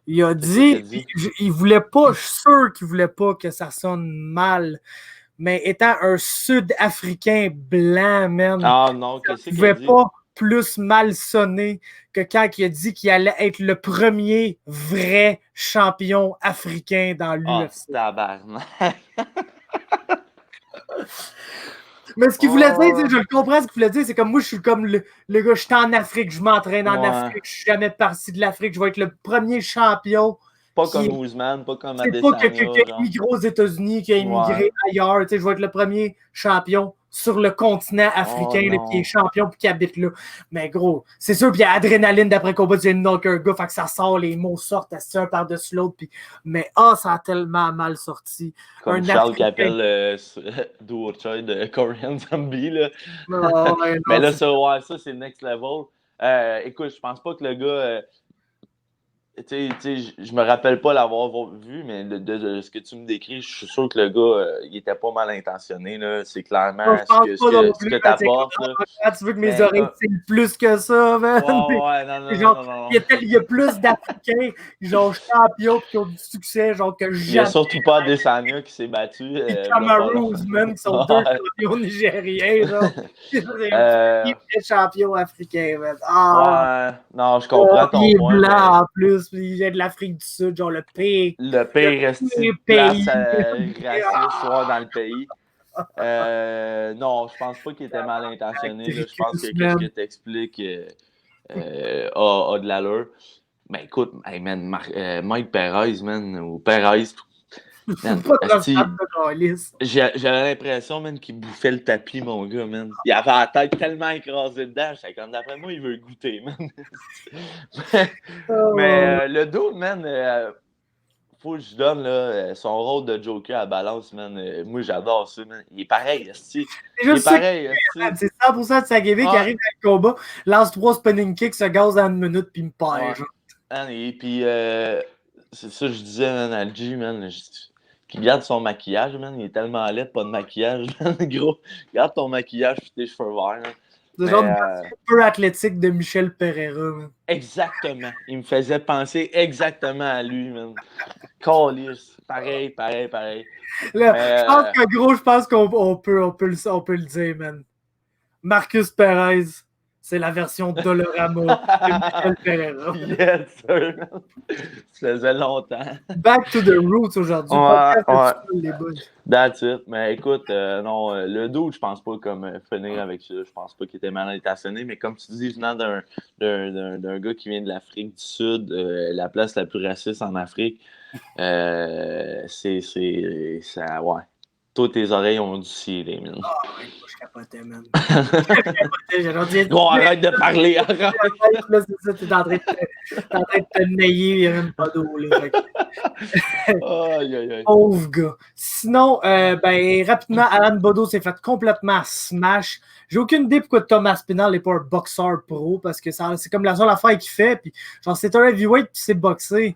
Il a dit, il voulait pas, je suis sûr qu'il voulait pas que ça sonne mal, mais étant un Sud-Africain blanc, man, ça pouvait pas plus mal sonner que quand il a dit qu'il allait être le premier vrai champion africain dans l'UFC. Tabarnak! Mais ce qu'il voulait dire, je le comprends, ce qu'il voulait dire, c'est comme moi, je suis comme le gars, je suis en Afrique, je m'entraîne en Afrique, je suis jamais parti de l'Afrique, je vais être le premier champion. Pas comme Ousmane, pas comme Adesanya. C'est pas quelqu'un qui a immigré aux États-Unis, qui a immigré ailleurs. Je vais être le premier champion sur le continent africain qui est champion et qui habite là. Mais gros, c'est sûr, puis il y a adrénaline d'après combat, tu viens de knocker un gars, fait que ça sort, les mots sortent un par-dessus l'autre. Puis... Mais ça a tellement mal sorti. Comme Charles qui appelle Do or Choi de Korean Zombie. Là. Mais là, ça c'est next level. Écoute, je pense pas que le gars. Je me rappelle pas l'avoir vu, mais de ce que tu me décris, je suis sûr que le gars, il était pas mal intentionné. Là. C'est clairement ce que t'apportes. Tu veux que mes oreilles signent plus que ça, man? Non. Il y a plus d'Africains, genre champions qui ont du succès, genre que jamais. Il y a surtout pas Adesanya qui s'est battu. Les Cameroons, man, qui sont deux champions nigériens, genre. Des champions africains, man. Non, je comprends ton point. Il est blanc en plus. Il vient de l'Afrique du Sud, genre le pire place raciste dans le pays. Non, je pense pas qu'il était mal intentionné. Là. Je pense que ce que tu expliques a de l'allure. Mais écoute, hey, man, Mike Perez, man, ou Perez, j'avais l'impression, man, qu'il bouffait le tapis, mon gars, man. Il avait la tête tellement écrasée dedans. J'étais comme, d'après moi, il veut goûter, man. mais le dude, man, faut que je donne là, son rôle de Joker à balance, man. Moi, j'adore ça, man. Il est pareil, il est pareil. C'est 100% de sa gimmick qui arrive dans le combat, lance 3 spinning kicks, se gaze en 1 minute, puis il me perd. Et puis, c'est ça que je disais, man, à G, man. Qui garde son maquillage, man. Il est tellement laid, pas de maquillage, man. Gros, garde ton maquillage et tes cheveux verts. C'est genre un peu athlétique de Michel Pereira, man. Exactement. Il me faisait penser exactement à lui, man. Callis. Pareil. Là, je pense qu'on peut le dire, man. Marcus Perez, c'est la version Dolorama de Michel Pereira. Yes, sir. Ça faisait longtemps. Back to the roots aujourd'hui. Ouais. That's it. Mais écoute, non, le dude, je pense pas comme finir avec ça. Je pense pas qu'il était mal intentionné. Mais comme tu dis, venant d'un gars qui vient de l'Afrique du Sud, la place la plus raciste en Afrique, c'est ça, ouais. Toutes tes oreilles ont dû scieler, man. Je capotais, man. Bon, arrête de parler, arrête. Là, c'est ça, t'es en train de te nailler, il n'y a même pas d'eau, là. Pauvre gars. Sinon, rapidement, Alan Bodo s'est fait complètement smash. J'ai aucune idée pourquoi Thomas Pinal n'est pas un boxeur pro, parce que c'est comme la seule affaire qu'il fait, puis genre, c'est un heavyweight, puis c'est boxé.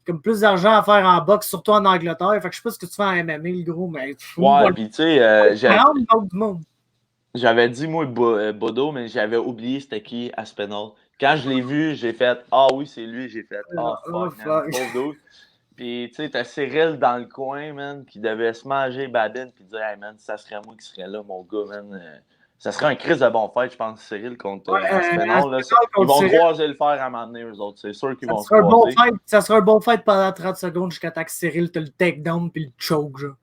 Comme plus d'argent à faire en boxe, surtout en Angleterre. Fait que je sais pas ce que tu fais en MMA, le gros, mais... Ouais, puis tu sais, j'avais dit, moi, Bodo, mais j'avais oublié c'était qui Aspinall. Quand je l'ai vu, j'ai fait « Ah oui, c'est lui », j'ai fait « Ah, fuck, man, Puis, tu sais, t'as Cyril dans le coin, man, qui devait se manger Badin, puis dire « Hey, man, ça serait moi qui serais là, mon gars, man. » Ça serait un crise de bon fight, je pense, Cyril contre Aspinall. Là, ils vont croiser le fer à un moment donné, eux autres. C'est sûr qu'ils vont se croiser. Ça sera un bon fight pendant 30 secondes jusqu'à temps que Cyril te le take down puis le choke, genre.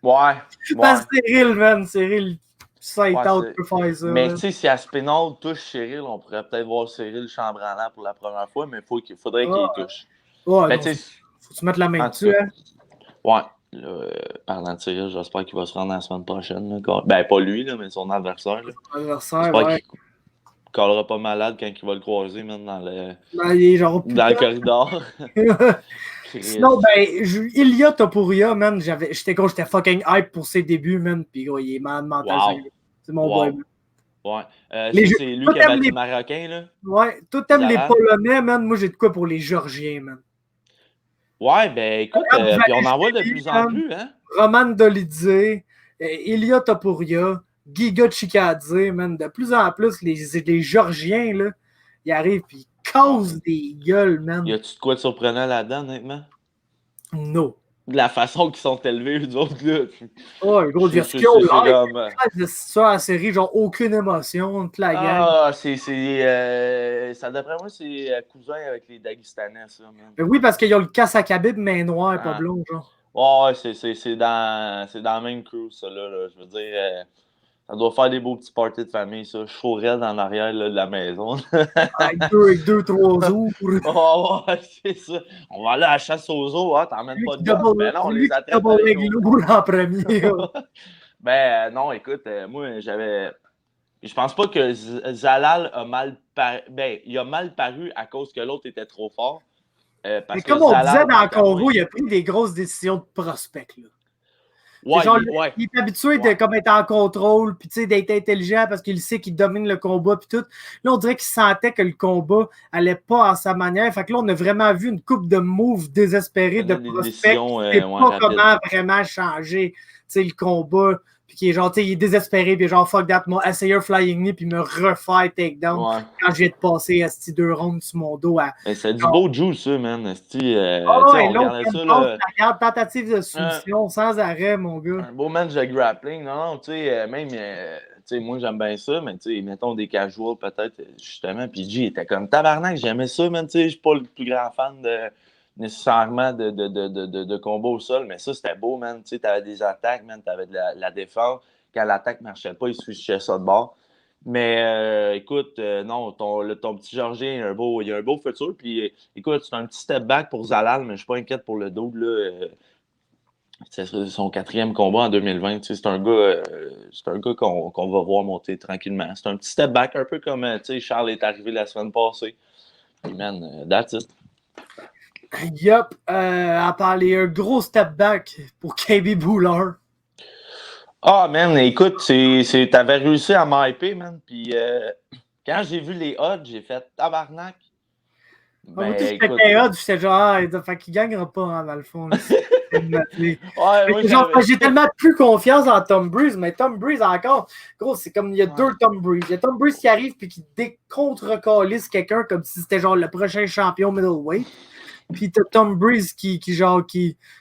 Ouais. Parce que Cyril, man, Cyril, ça, il Ouais, tente c'est- de faire ça. Mais là. tu sais, si Aspinall touche Cyril, on pourrait peut-être voir Cyril chambranlant pour la première fois, mais faudrait qu'il touche. Ouais, Mais non, tu sais, faut que tu mettes la main en tout dessus, cas, hein. ouais. Là, parlant de Cyril, j'espère qu'il va se rendre la semaine prochaine. Là. Ben, pas lui, là, mais son adversaire. Là. Adversaire, J'espère ouais. qu'il collera pas malade quand il va le croiser, même dans le Il est genre plus tard. corridor. Chris. Sinon, ben, Ilya Topuria, man, j'étais fucking hype pour ses débuts, man. Puis, gros, il est malade mental. Wow. C'est mon Wow. boy, man. Ouais. Les Ça, jeux- c'est lui toi, qui a t'aimes battu les- le Marocain, là. Ouais, toi, t'aimes les Zalal. Polonais, man. Moi, j'ai de quoi pour les Georgiens, man. Ouais, ben écoute, Regarde, puis on en voit de Valérie, plus en man. plus, hein. Roman Dolidze, Ilya Topuria, Giga Chikadze, man. De plus en plus, les Georgiens, là, ils arrivent puis ils causent des gueules, man. Y a-tu de quoi de surprenant là-dedans, honnêtement? No. De la façon qu'ils sont élevés, eux autres, là. Oh, gros, il y a C'est ce qu'ils ont c'est l'air. comme... Ça, la série, genre, aucune émotion entre la gang. Ah, ça, d'après moi, c'est cousin avec les Dagestanais, ça, man. Mais oui, parce qu'ils ont le casse à Khabib, mais noir, pas Ah. blond, genre. Ouais, c'est dans la même crew, ça, là. Je veux dire, ça doit faire des beaux petits parties de famille, ça. Chaud raide en arrière là, de la maison. Avec deux, trois jours. Oh, ouais, c'est ça. On va aller à la chasse aux os, hein, t'emmènes pas de gars. Ben non, on les attrape avec avec nos... l'eau en premier. Ben non, écoute, moi, j'avais... Je pense pas que Zalal a mal paru... Ben, il a mal paru à cause que l'autre était trop fort. Parce Mais que comme on Zalal, disait dans le tant qu'à moi, convo, il a pris des grosses décisions de prospect, là. Ouais, Genre, ouais. il est habitué de comme être en contrôle, puis d'être intelligent parce qu'il sait qu'il domine le combat, puis tout. Là, on dirait qu'il sentait que le combat allait pas à sa manière. Fait que là, on a vraiment vu une coupe de moves désespérés de Des prospects décisions, qui ne ouais, pas rapides. comment vraiment changer le combat. Puis qui est genre, il est désespéré, puis genre, fuck that, m'a essayé un flying knee, puis me refaire takedown Ouais. quand j'ai de passer à 2 rounds sur mon dos à. Ben, c'est du beau juice, ça, man. Oh, on ouais, regardait l'autre, ça, là. regarde, tentative de soumission sans arrêt, mon gars. Un beau match de grappling. Non, tu sais, même, tu sais, moi, j'aime bien ça, mais tu sais, mettons des casuals, peut-être, justement. Puis G était comme tabarnak, j'aimais ça, man. Tu sais, je suis pas le plus grand fan nécessairement de combat au sol, mais ça, c'était beau, man. Tu sais, t'avais des attaques, man, t'avais de la défense. Quand l'attaque marchait pas, il switchait ça de bord. Mais écoute, non, ton petit Georgien, il a un beau futur. Puis écoute, c'est un petit step back pour Zalal, mais je suis pas inquiète pour le double, là. C'est son 4e combat en 2020. C'est un gars qu'on va voir monter tranquillement. C'est un petit step back, un peu comme Charles est arrivé la semaine passée. Puis man, that's it. Yup, à parler un gros step back pour KB Boullard. Ah, man, écoute, t'avais réussi à m'hyper, man. Puis quand j'ai vu les odds, j'ai fait tabarnak. Moi, tout j'étais genre, fait qu'il gagnera pas, hein, dans le fond. J'ai tellement plus confiance en Tom Breeze, mais Tom Breeze encore, gros, c'est comme il y a deux Tom Breeze. Il y a Tom Breeze qui arrive puis qui décontre-calisse quelqu'un comme si c'était genre le prochain champion middleweight. Puis t'as Tom Breeze qui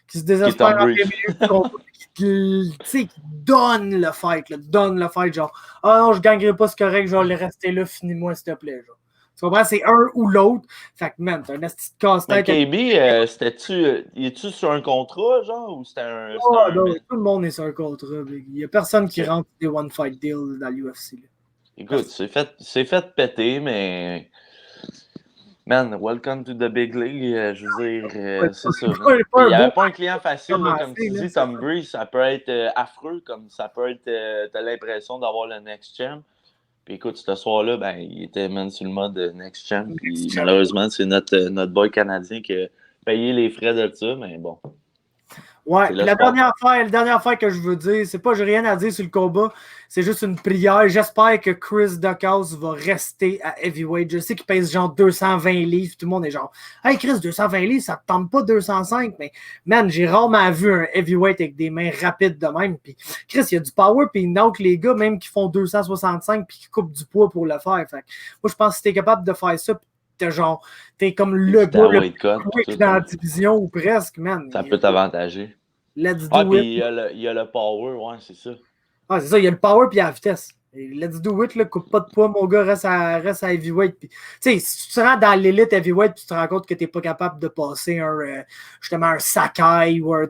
se désespère en milieu qui donne le fight, genre, ah non, je gagnerai pas, c'est correct, genre, le rester là, finis-moi, s'il te plaît, genre. Tu comprends? C'est un ou l'autre. Fait que, man, t'as un petit casse-tête. KB, es-tu sur un contrat, genre, ou c'était un... Non, tout le monde est sur un contrat. Il n'y a personne qui rentre des one-fight deals dans l'UFC. Écoute, c'est fait péter, mais... Man, welcome to the big league, je veux dire, c'est ça. Il n'y avait pas un client facile, là, comme tu dis, Tom Breeze, ça peut être affreux, comme ça peut être, t'as l'impression d'avoir le next champ. Puis écoute, ce soir-là, ben, il était même sur le mode next champ, puis malheureusement, c'est notre boy canadien qui a payé les frais de ça, mais bon. Ouais, la dernière affaire que je veux dire, c'est pas, j'ai rien à dire sur le combat, c'est juste une prière. J'espère que Chris Daukaus va rester à heavyweight. Je sais qu'il pèse genre 220 livres, tout le monde est genre, hey Chris, 220 livres, ça te tente pas 205, mais man, j'ai rarement vu un heavyweight avec des mains rapides de même. Puis Chris, il y a du power, puis il knock les gars, même qui font 265, puis qui coupent du poids pour le faire. Fait que, moi, je pense que si t'es capable de faire ça, t'es comme le gars le plus dans la division ou presque, man. Ça peut t'avantager. Let's do it. Puis il y a le power, ouais, c'est ça. Ah, c'est ça, il y a le power puis il y a la vitesse. Let's do it, là, coupe pas de poids, mon gars, reste à heavyweight. Puis, tu sais, si tu te rends dans l'élite heavyweight, tu te rends compte que t'es pas capable de passer justement un Sakai ou un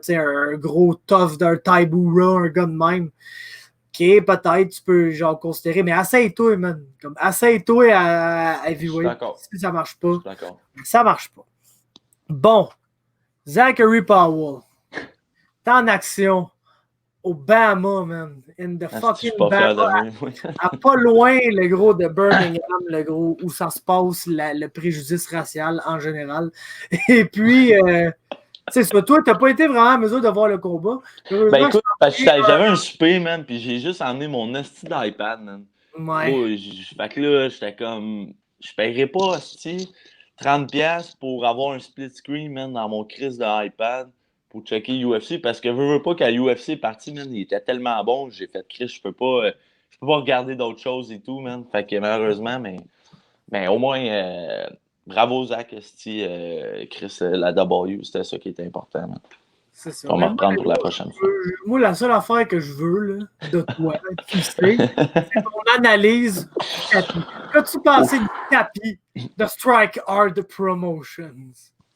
gros tough d'un Taibura, un gars de même. OK, peut-être, tu peux genre considérer, mais essaye-toi, man. Comme, essaye-toi à heavyweight. Si ça marche pas, ça marche pas. Bon, Zachary Powell. T'es en action au Bama, man. In the fucking Bama. À pas loin, le gros de Birmingham, le gros où ça se passe, le préjudice racial en général. Et puis, tu sais, toi, t'as pas été vraiment en mesure de voir le combat. Ben écoute, parce que j'avais un souper, man, puis j'ai juste emmené mon esti d'iPad, man. Ouais. Oh, fait que là, j'étais comme, je paierais pas, esti, 30$ pour avoir un split screen, man, dans mon crise de iPad. Pour checker UFC, parce que je veux pas qu'à UFC est parti, man, il était tellement bon, j'ai fait Chris, je peux pas regarder d'autres choses et tout, man. Fait que malheureusement, mais au moins, bravo Zach, Chris, la W, c'était ça qui était important, man. C'est ça. On va reprendre pour la prochaine fois. Moi, la seule affaire que je veux, là, de toi, tu sais, c'est ton analyse du tapis. Qu'as-tu pensé du tapis de Strike Hard Promotions?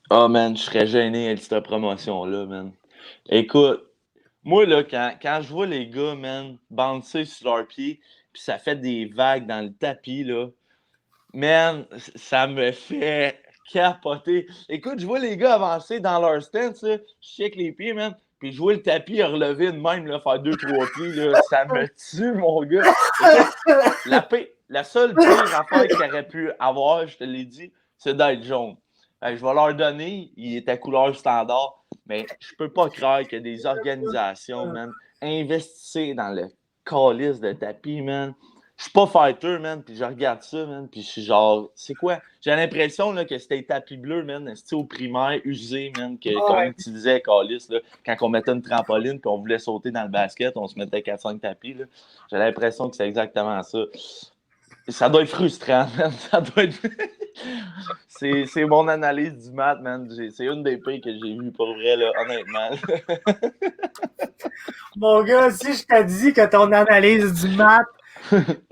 Oh man, je serais gêné avec cette promotion-là, man. Écoute, moi, là, quand je vois les gars, man, bouncer sur leurs pieds, puis ça fait des vagues dans le tapis, là, man, ça me fait capoter. Écoute, je vois les gars avancer dans leur stance, là, je check les pieds, man, puis je vois le tapis relever de même, là, faire 2-3 pieds, là, ça me tue, mon gars. Écoute, la seule pire affaire qu'il aurait pu avoir, je te l'ai dit, c'est d'être jaune. Je vais leur donner, il est à couleur standard, mais je peux pas croire que des organisations, man, investissent dans le calice de tapis, man. Je suis pas fighter, man, puis je regarde ça, man, puis je suis genre, c'est quoi? J'ai l'impression là, que c'était un tapis bleu, man, c'était au primaire, usé, man, qu'on utilisait calice, là, quand on mettait une trampoline puis on voulait sauter dans le basket, on se mettait 4-5 tapis, là. J'ai l'impression que c'est exactement ça. Ça doit être frustrant, man. Ça doit être... c'est mon analyse du mat, man. C'est une des pires que j'ai vues, pour vrai, là, honnêtement. Mon gars, si je t'ai dit que ton analyse du mat,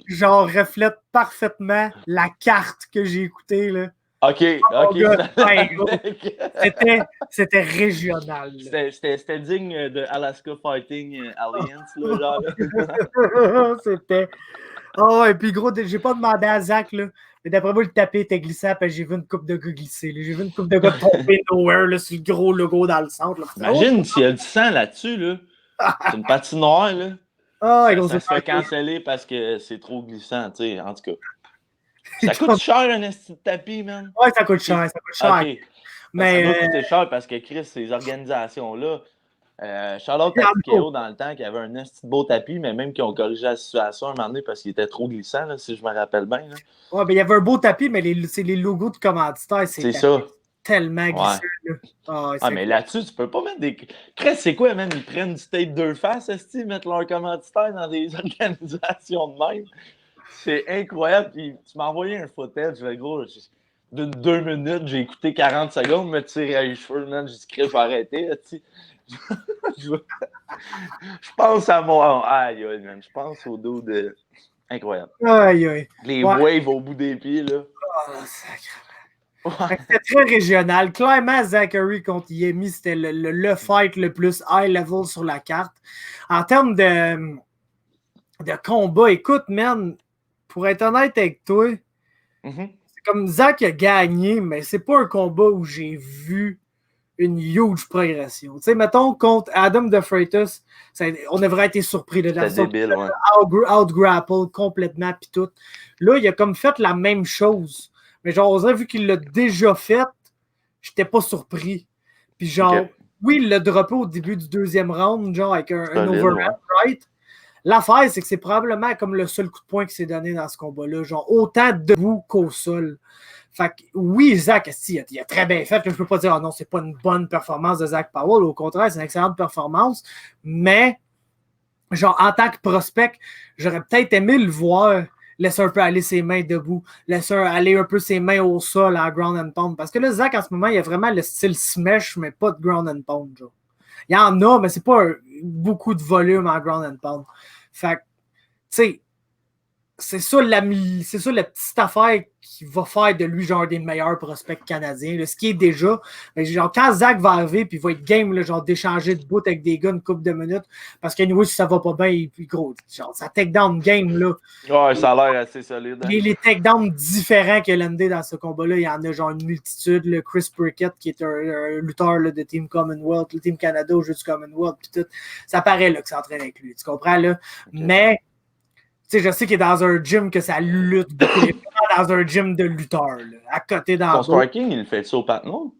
genre, reflète parfaitement la carte que j'ai écoutée, là. OK. C'était régional. C'était digne de Alaska Fighting Alliance, là, genre. C'était... Oh, et puis gros, j'ai pas demandé à Zach, là, mais d'après moi, le tapis était glissant, puis j'ai vu une coupe de gars glisser. J'ai vu une coupe de gars tomber nowhere, là, sur le gros logo dans le centre. Là. Imagine s'il y a du sang là-dessus, là. C'est une patinoire, là. Ça se fait canceller parce que c'est trop glissant, tu sais, en tout cas. Ça coûte cher, un esti de tapis, man. Ouais, ça coûte cher, Okay. Mais, ça doit coûter cher parce que, Chris, ces organisations-là, Charlotte Takeo dans le temps qui avait un esti de beau tapis, mais même qui ont corrigé la situation à un moment donné parce qu'il était trop glissant, là, si je me rappelle bien. Là. Ouais, mais il y avait un beau tapis, mais c'est les logos de commanditaires. C'est ça. Tellement glissant. Ouais. Mais là-dessus, tu peux pas mettre des. Chris, c'est quoi, même? Ils prennent du tape deux faces, est-ce qu'ils mettent leur commanditaire dans des organisations de même? C'est incroyable. Puis tu m'as envoyé un footage, le gros. De 2 minutes, j'ai écouté 40 secondes, me tirer les cheveux, man. J'ai dit, Chris, je vais arrêter, je pense à mon. Aïe, man. Je pense au dos de. Incroyable. Aïe. Les waves au bout des pieds, là. Oh, sacré. C'était très régional. Clairement, Zachary contre Yemi, c'était le fight le plus high level sur la carte. En termes de combat, écoute, man, pour être honnête avec toi, c'est comme Zach a gagné, mais c'est pas un combat où j'ai vu une huge progression. Tu sais, mettons, contre Adam De Freitas, on aurait été surpris de la façon. C'était débile, out-grapple complètement, pis tout. Là, il a comme fait la même chose. Mais genre, vu qu'il l'a déjà fait, j'étais pas surpris. Puis genre, oui, il l'a droppé au début du 2e round, genre avec un overhand, right? L'affaire, c'est que c'est probablement comme le seul coup de poing qui s'est donné dans ce combat-là. Genre, autant debout qu'au sol. Fait que, oui, Zach, il a très bien fait. Je peux pas dire, oh non, c'est pas une bonne performance de Zach Powell. Au contraire, c'est une excellente performance. Mais, genre, en tant que prospect, j'aurais peut-être aimé le voir laisser un peu aller ses mains debout, laisser aller un peu ses mains au sol en ground and pound. Parce que là, Zach, en ce moment, il a vraiment le style smash, mais pas de ground and pound. Genre. Il y en a, mais c'est pas beaucoup de volume en ground and pound. Fait que, tu sais, c'est ça la petite affaire qui va faire de lui genre des meilleurs prospects canadiens. Là, ce qui est déjà, mais genre quand Zach va arriver puis il va être game là, genre d'échanger de bout avec des gars une couple de minutes parce que si ça va pas bien, puis gros, genre ça takedown game là. Ouais, ça a l'air assez solide. Hein? Les takedowns différents que l'ND dans ce combat-là, il y en a genre une multitude. Le Chris Burkett, qui est un lutteur là, de Team Commonwealth, le Team Canada au jeu du Commonwealth, puis tout, ça paraît là, que ça entraîne avec lui. Tu comprends là? Okay. Mais tu sais, je sais qu'il est dans un gym que ça lutte beaucoup. Il est vraiment dans un gym de lutteurs, là, à côté dans son striking, il fait ça au Patnaud?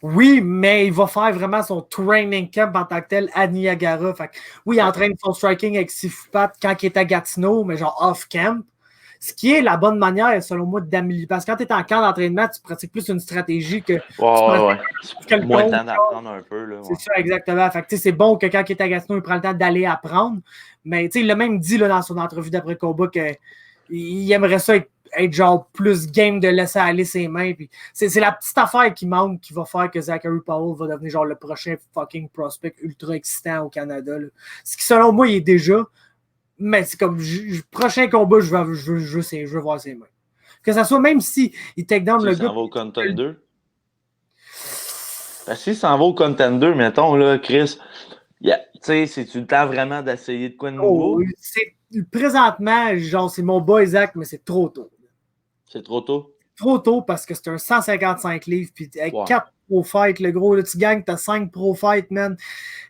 Oui, mais il va faire vraiment son training camp en tant que tel à Niagara. Fait que, oui, il entraîne son striking avec Sifupat quand il est à Gatineau, mais genre off-camp. Ce qui est la bonne manière, selon moi, d'améliorer. Parce que quand tu es en camp d'entraînement, tu pratiques plus une stratégie que. Ouais. Moins de temps d'apprendre un peu. Là, ouais. C'est ça, exactement. Fait que, c'est bon que quand il est à Gatineau, il prend le temps d'aller apprendre. Mais il l'a même dit là, dans son entrevue d'après-combat qu'il aimerait ça être genre plus game de laisser aller ses mains. Puis c'est la petite affaire qui manque qui va faire que Zachary Powell va devenir genre le prochain fucking prospect ultra excitant au Canada. Là. Ce qui, selon moi, il est déjà. Mais c'est comme prochain combat, je veux voir ses mains. Que ça soit même si il take down le gars. Ça va au Contender. Parce que s'il s'en va au Contender, mettons, là, Chris, tu sais, c'est-tu le temps vraiment d'essayer de quoi de nouveau? Présentement, genre, c'est mon boy Zach, mais c'est trop tôt. C'est trop tôt? Trop tôt parce que c'est un 155 livres, puis avec 4 pro fights, le gros, là, tu gagnes, t'as 5 pro fights, man.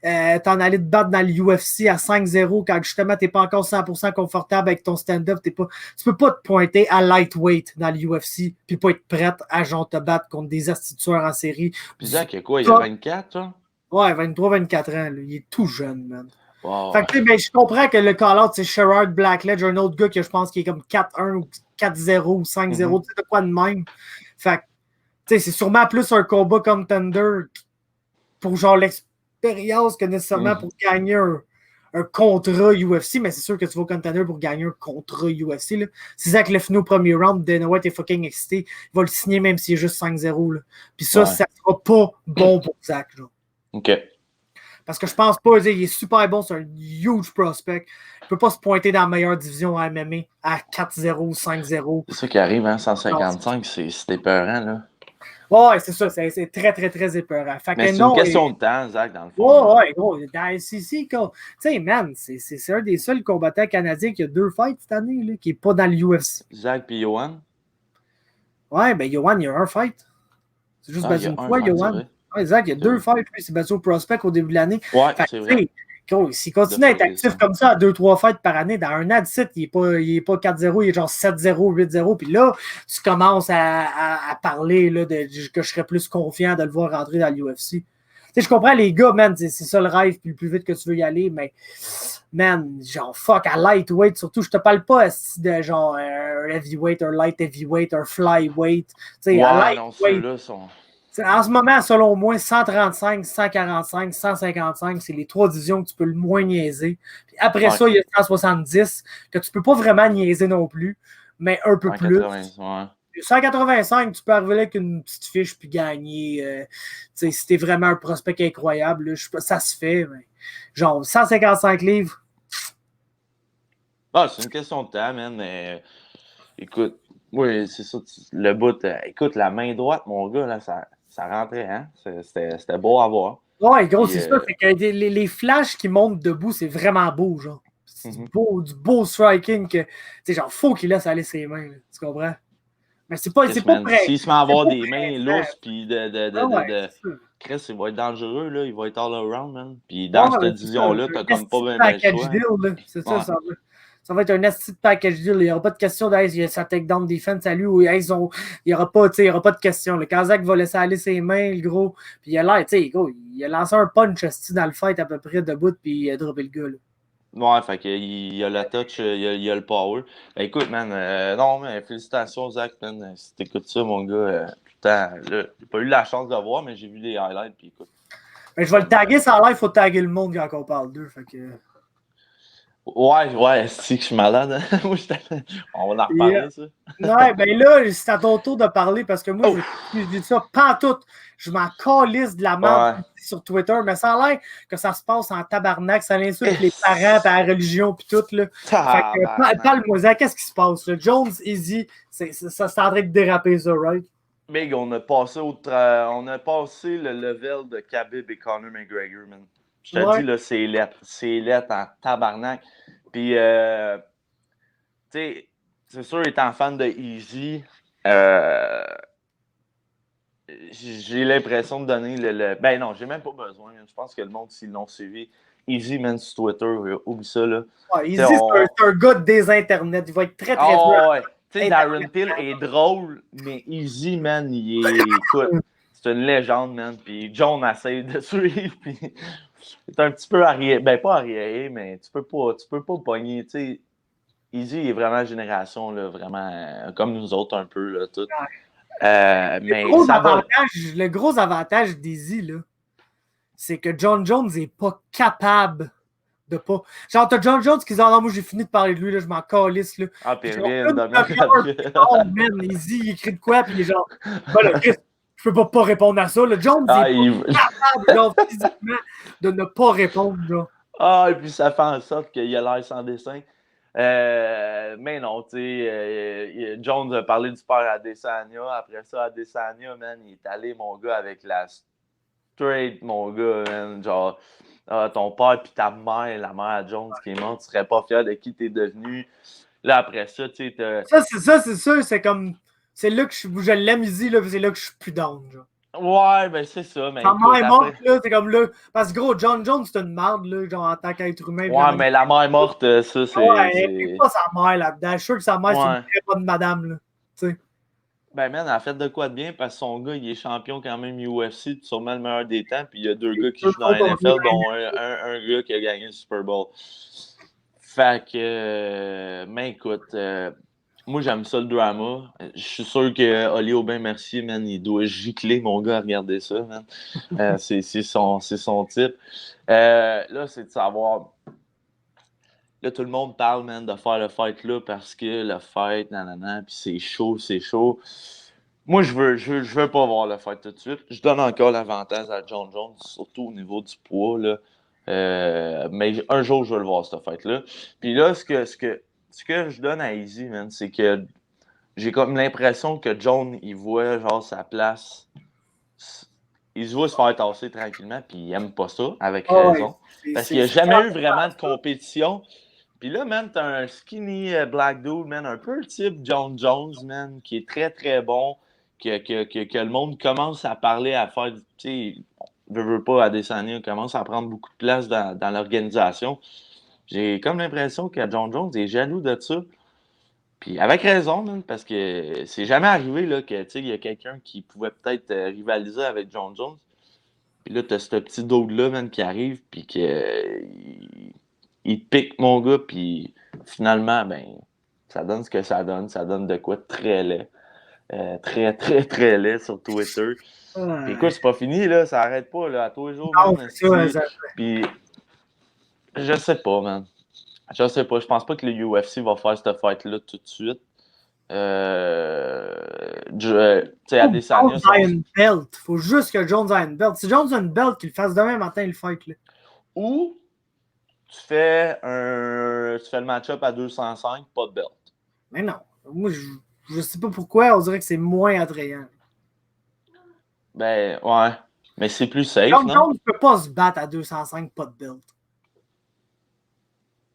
T'en allais te battre dans l'UFC à 5-0 quand justement t'es pas encore 100% confortable avec ton stand-up. Tu peux pas te pointer à lightweight dans l'UFC puis pas être prête à genre te battre contre des astitueurs en série. Puis Zach, il a quoi? Il a 24, hein? Ouais, 23-24 ans. Là. Il est tout jeune, man. Wow. Fait que, ben, je comprends que le call-out, c'est Sherrod Blackledge, un autre gars que je pense qui est comme 4-1 ou 4-0 ou 5-0, tu sais de quoi de même. Fait que, tu sais, c'est sûrement plus un combat contender pour genre l'expérience que nécessairement pour gagner un contrat UFC, mais c'est sûr que tu vas au contender pour gagner un contrat UFC. Là. Si Zach le finit au premier round, Dana White est fucking excité, il va le signer même s'il est juste 5-0. Là. Puis ça, ça sera pas bon pour Zach. Genre. OK. Parce que je pense pas, il est super bon, c'est un huge prospect. Il peut pas se pointer dans la meilleure division à MMA à 4-0, 5-0. C'est ça qui arrive, hein, 155, c'est épeurant, là. Ouais, c'est ça, c'est très, très, très épeurant. Fait mais que c'est une question de temps, Zach, dans le fond. Ouais, gros. Dans LCC, tu sais, man, c'est un des seuls combattants canadiens qui a 2 fights cette année, là, qui n'est pas dans l'UFC. Zach puis Johan? Ouais, ben Johan, il y a un fight. C'est juste battu une fois, Johan. Ouais, Zach, il y a 2 fights, lui, il s'est battu au prospect au début de l'année. Ouais, c'est vrai. S'il continue à être actif comme ça à 2-3 fights par année, dans un an de site, il n'est pas 4-0, il est genre 7-0, 8-0. Puis là, tu commences à parler là, que je serais plus confiant de le voir rentrer dans l'UFC. Je comprends les gars, man, c'est ça le rêve, puis le plus vite que tu veux y aller, mais man, genre fuck, à lightweight, surtout, je te parle pas de genre un heavyweight, un light heavyweight, un flyweight. Ouais, à lightweight, non, ceux-là sont... En ce moment, selon moi, 135, 145, 155, c'est les 3 divisions que tu peux le moins niaiser. Puis après ça, il y a 170 que tu peux pas vraiment niaiser non plus, mais un peu 180, plus. 185, tu peux arriver avec une petite fiche puis gagner. Si t'es vraiment un prospect incroyable, là, ça se fait. Mais, genre, 155 livres. Ah, c'est une question de temps, man, mais écoute, oui, c'est ça. Le bout, écoute, la main droite, mon gars, là, ça rentrait, hein? C'était beau à voir. Ouais, gros, c'est ça. C'est que les flashs qui montent debout, c'est vraiment beau, genre. C'est du beau striking que, tu sais, genre, faut qu'il laisse aller ses mains, là, tu comprends? Mais c'est pas prêt. S'il se met à avoir des mains lousses, puis Chris, il va être dangereux, là. Il va être all around, man. Puis dans cette division-là, t'as comme pas bien le choix. C'est ça, ça va être un esti de package deal. Il n'y aura pas de question il y a sa takedown defense à lui ou il n'y aura pas de question. Le Kazakh va laisser aller ses mains, le gros. Puis il a l'air, tu sais, il a lancé un punch dans le fight à peu près debout, puis il a droppé le gars. Là. Ouais, fait qu'il a la touch, il a le power. Ben, écoute, man, non, mais félicitations, Zach, man. Si t'écoutes ça, mon gars, putain, là, j'ai pas eu la chance de voir, mais j'ai vu des highlights, puis écoute. Ben, je vais le taguer, ça a l'air, il faut taguer le monde quand on parle d'eux, fait que... Ouais, c'est que je suis malade. Hein? Moi, on va en reparler, ça. Ouais, ben là, c'est à ton tour de parler parce que moi, Oh! je dis ça pantoute. Je m'en calisse de la merde Ouais. sur Twitter, mais ça a l'air que ça se passe en tabarnak, ça insulte les parents, puis la religion, puis tout. Là. Fait que, parle-moi, qu'est-ce qui se passe? Là? Jones, Easy, ça c'est en train de déraper ça, right? Big, on a passé le level de Khabib et Conor McGregor, man. Je te dis, là, c'est lettre. C'est lettre en tabarnak. Puis, tu sais, c'est sûr, étant fan de Easy, j'ai l'impression de donner Ben non, j'ai même pas besoin. Je pense que le monde, s'ils l'ont suivi, Easy, man, sur Twitter, oublie ça, là. Ouais, Easy, c'est un gars des internets. Il va être très, très dur. Ouais. Tu sais, Darren Till est drôle, mais Easy, man, écoute, c'est une légende, man. Puis John essaie de suivre, puis c'est un petit peu arriéré. Ben, pas arriéré, mais tu peux pas pogner, tu sais. Easy est vraiment génération, là, vraiment, comme nous autres, un peu, là, tout. Mais le gros avantage d'Easy, là, c'est que John Jones n'est pas capable de pas. Genre, t'as John Jones qui dit: non, moi j'ai fini de parler de lui, là, je m'en calisse. Là. Ah, puis oh man, Easy, il écrit de quoi, puis il est genre, ben là, Chris, je peux pas répondre à ça. Là. Jones est pas capable, genre, physiquement, de ne pas répondre. Là. Ah, et puis ça fait en sorte qu'il a l'air sans dessin. Mais non, tu sais, Jones a parlé du père Adesanya. Après ça, Adesanya, man, il est allé, mon gars, avec la straight, mon gars, man. Genre, ton père puis ta mère, la mère à Jones qui est morte, tu serais pas fier de qui t'es devenu. Là, après ça, tu sais, c'est sûr, c'est comme. C'est là que je l'aime Easy, là, c'est là que je suis plus down, genre. Ouais, ben c'est ça. Mais sa mère est morte, là, c'est comme là. Parce que gros, John Jones, c'est une merde, là, genre en tant qu'être humain. Ouais, mais la mère morte, ça, c'est. Ouais, c'est pas sa mère là-dedans. Je suis sûr que sa mère, c'est une très bonne madame, là. Tu sais. Ben, man, elle a fait de quoi de bien parce que son gars, il est champion quand même UFC, sûrement le meilleur des temps. Puis il y a 2 gars qui jouent dans la NFL, dont un gars qui a gagné le Super Bowl. Fait que, mais écoute, moi, j'aime ça le drama. Je suis sûr que Oli Aubin Mercier, man, il doit gicler mon gars à regarder ça, man. C'est son type. Là, c'est de savoir. Là, tout le monde parle, man, de faire le fight là parce que le fight, nanana, puis c'est chaud. Moi, je veux pas voir le fight tout de suite. Je donne encore l'avantage à John Jones, surtout au niveau du poids, là. Mais un jour, je vais le voir, ce fight-là. Puis là, ce que je donne à Easy, man, c'est que j'ai comme l'impression que John, il voit, genre, sa place. Il se voit se faire tasser tranquillement, puis il aime pas ça, avec raison. Parce qu'il n'y a jamais eu vraiment de compétition. Puis là, man, t'as un skinny black dude, man, un peu le type John Jones, man, qui est très, très bon, que le monde commence à parler, à faire, tu sais, veut pas, Adesanya commence à prendre beaucoup de place dans l'organisation. J'ai comme l'impression que John Jones est jaloux de ça. Puis avec raison, man, parce que c'est jamais arrivé, là, que, tu sais, il y a quelqu'un qui pouvait peut-être rivaliser avec John Jones. Puis là, t'as ce petit dude-là, man, qui arrive, puis il pique mon gars, puis finalement, ben, ça donne ce que ça donne. Ça donne de quoi de très laid. Très, très, très laid sur Twitter. Puis écoute, c'est pas fini, là. Ça arrête pas, là, à tous les jours. Non, man, c'est ça. Puis, je sais pas, man. Je sais pas. Je pense pas que le UFC va faire cette fight-là tout de suite. Tu sais, Adesanya... Jones a une belt. Faut juste que Jones a une belt. Si Jones a une belt, qu'il le fasse demain matin, le fight, là. Ou... tu fais le match-up à 205, pas de belt. Mais non. Moi, je sais pas pourquoi, on dirait que c'est moins attrayant. Ben, ouais. Mais c'est plus safe, John non? Jones ne peut pas se battre à 205, pas de belt.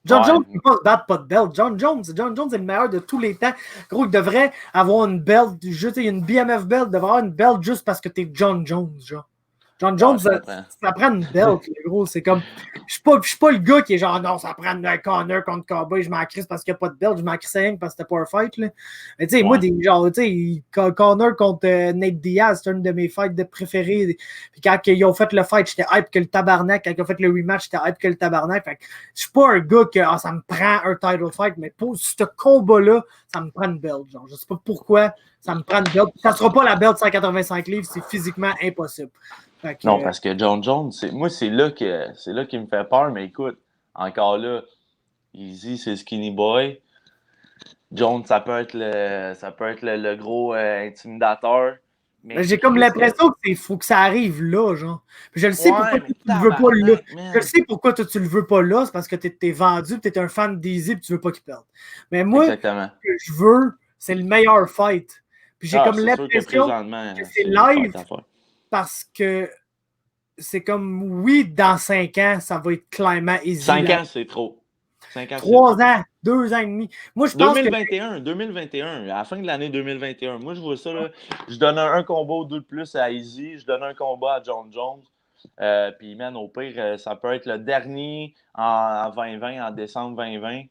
John Jones ne peut pas se battre, pas de belt. John Jones est le meilleur de tous les temps. Gros, il devrait avoir une belt, juste une BMF belt, il devrait avoir une belt juste parce que t'es John Jones, genre. John Jones, ça prend une belt, gros. C'est comme. Je suis pas le gars qui est genre, non, ça prend un Connor contre Cowboy, je m'en crisse parce qu'il n'y a pas de belt, je m'en crisse rien parce que c'était pas un fight, là. Mais tu sais, moi, genre, tu sais, Connor contre Nate Diaz, c'est une de mes fights préférées. Puis quand ils ont fait le fight, j'étais hype que le tabarnak. Quand ils ont fait le rematch, j'étais hype que le tabarnak. Fait que je suis pas un gars que ça me prend un title fight, mais pour ce combat-là, ça me prend une belt. Genre, je sais pas pourquoi ça me prend une belt. Ça sera pas la belt 185 livres, c'est physiquement impossible. Non, parce que John Jones, moi, c'est là qu'il me fait peur, mais écoute, encore là, Easy, c'est Skinny Boy. Jones, ça peut être le gros intimidateur. Mais j'ai comme l'impression qu'il faut que ça arrive là, genre. Puis je le sais pourquoi tu le veux pas là. Je le sais pourquoi toi, tu le veux pas là, c'est parce que t'es vendu, t'es un fan d'Easy et tu veux pas qu'il perde. Mais moi, ce que je veux, c'est le meilleur fight. Puis j'ai comme l'impression que c'est live parce que c'est comme, oui, dans 5 ans, ça va être clairement Easy. 5 ans, c'est trop. 3 ans, 2 ans et demi. Moi, je pense 2021, à la fin de l'année 2021. Moi, je vois ça, là. Je donne un combat ou 2 de plus à Easy. Je donne un combat à John Jones. Puis, man, au pire, ça peut être le dernier en 2020, en décembre 2020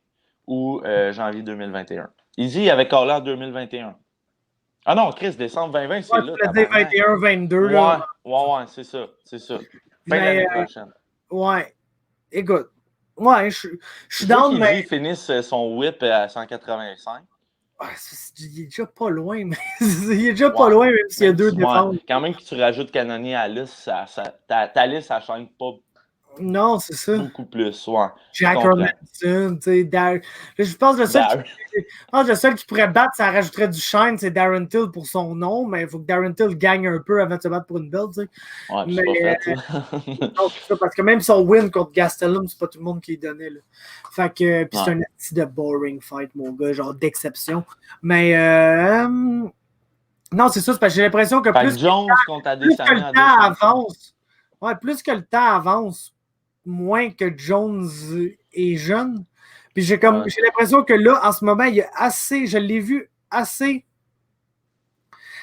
ou janvier 2021. Easy avait callé en 2021. Ah non, Chris, décembre 2020, c'est là. Tu l'as dit 21-22. Ouais, c'est ça. Fin de l'année prochaine. Ouais. Écoute. Ouais, je suis down, mais... Easy finisse son whip à 185. Il est déjà pas loin, mais il est déjà pas loin, même s'il y a 2 défenses. Quand même que tu rajoutes Cannonier à la liste, ta liste, ça change pas. Non, c'est ça. Beaucoup plus, ouais. Jack Robinson, tu sais, je pense que le seul qui pourrait battre, ça rajouterait du shine, c'est Darren Till pour son nom, mais il faut que Darren Till gagne un peu avant de se battre pour une belt, tu sais. Ouais, mais c'est pas fait, non, c'est ça, parce que même son win contre Gastelum, c'est pas tout le monde qui est donné, là. Fait que, puis c'est un petit de boring fight, mon gars, genre d'exception. Mais, non, c'est ça, c'est parce que j'ai l'impression que plus que le temps avance, plus que le temps avance, moins que Jones est jeune. Puis j'ai l'impression que là, en ce moment, il y a assez, je l'ai vu assez.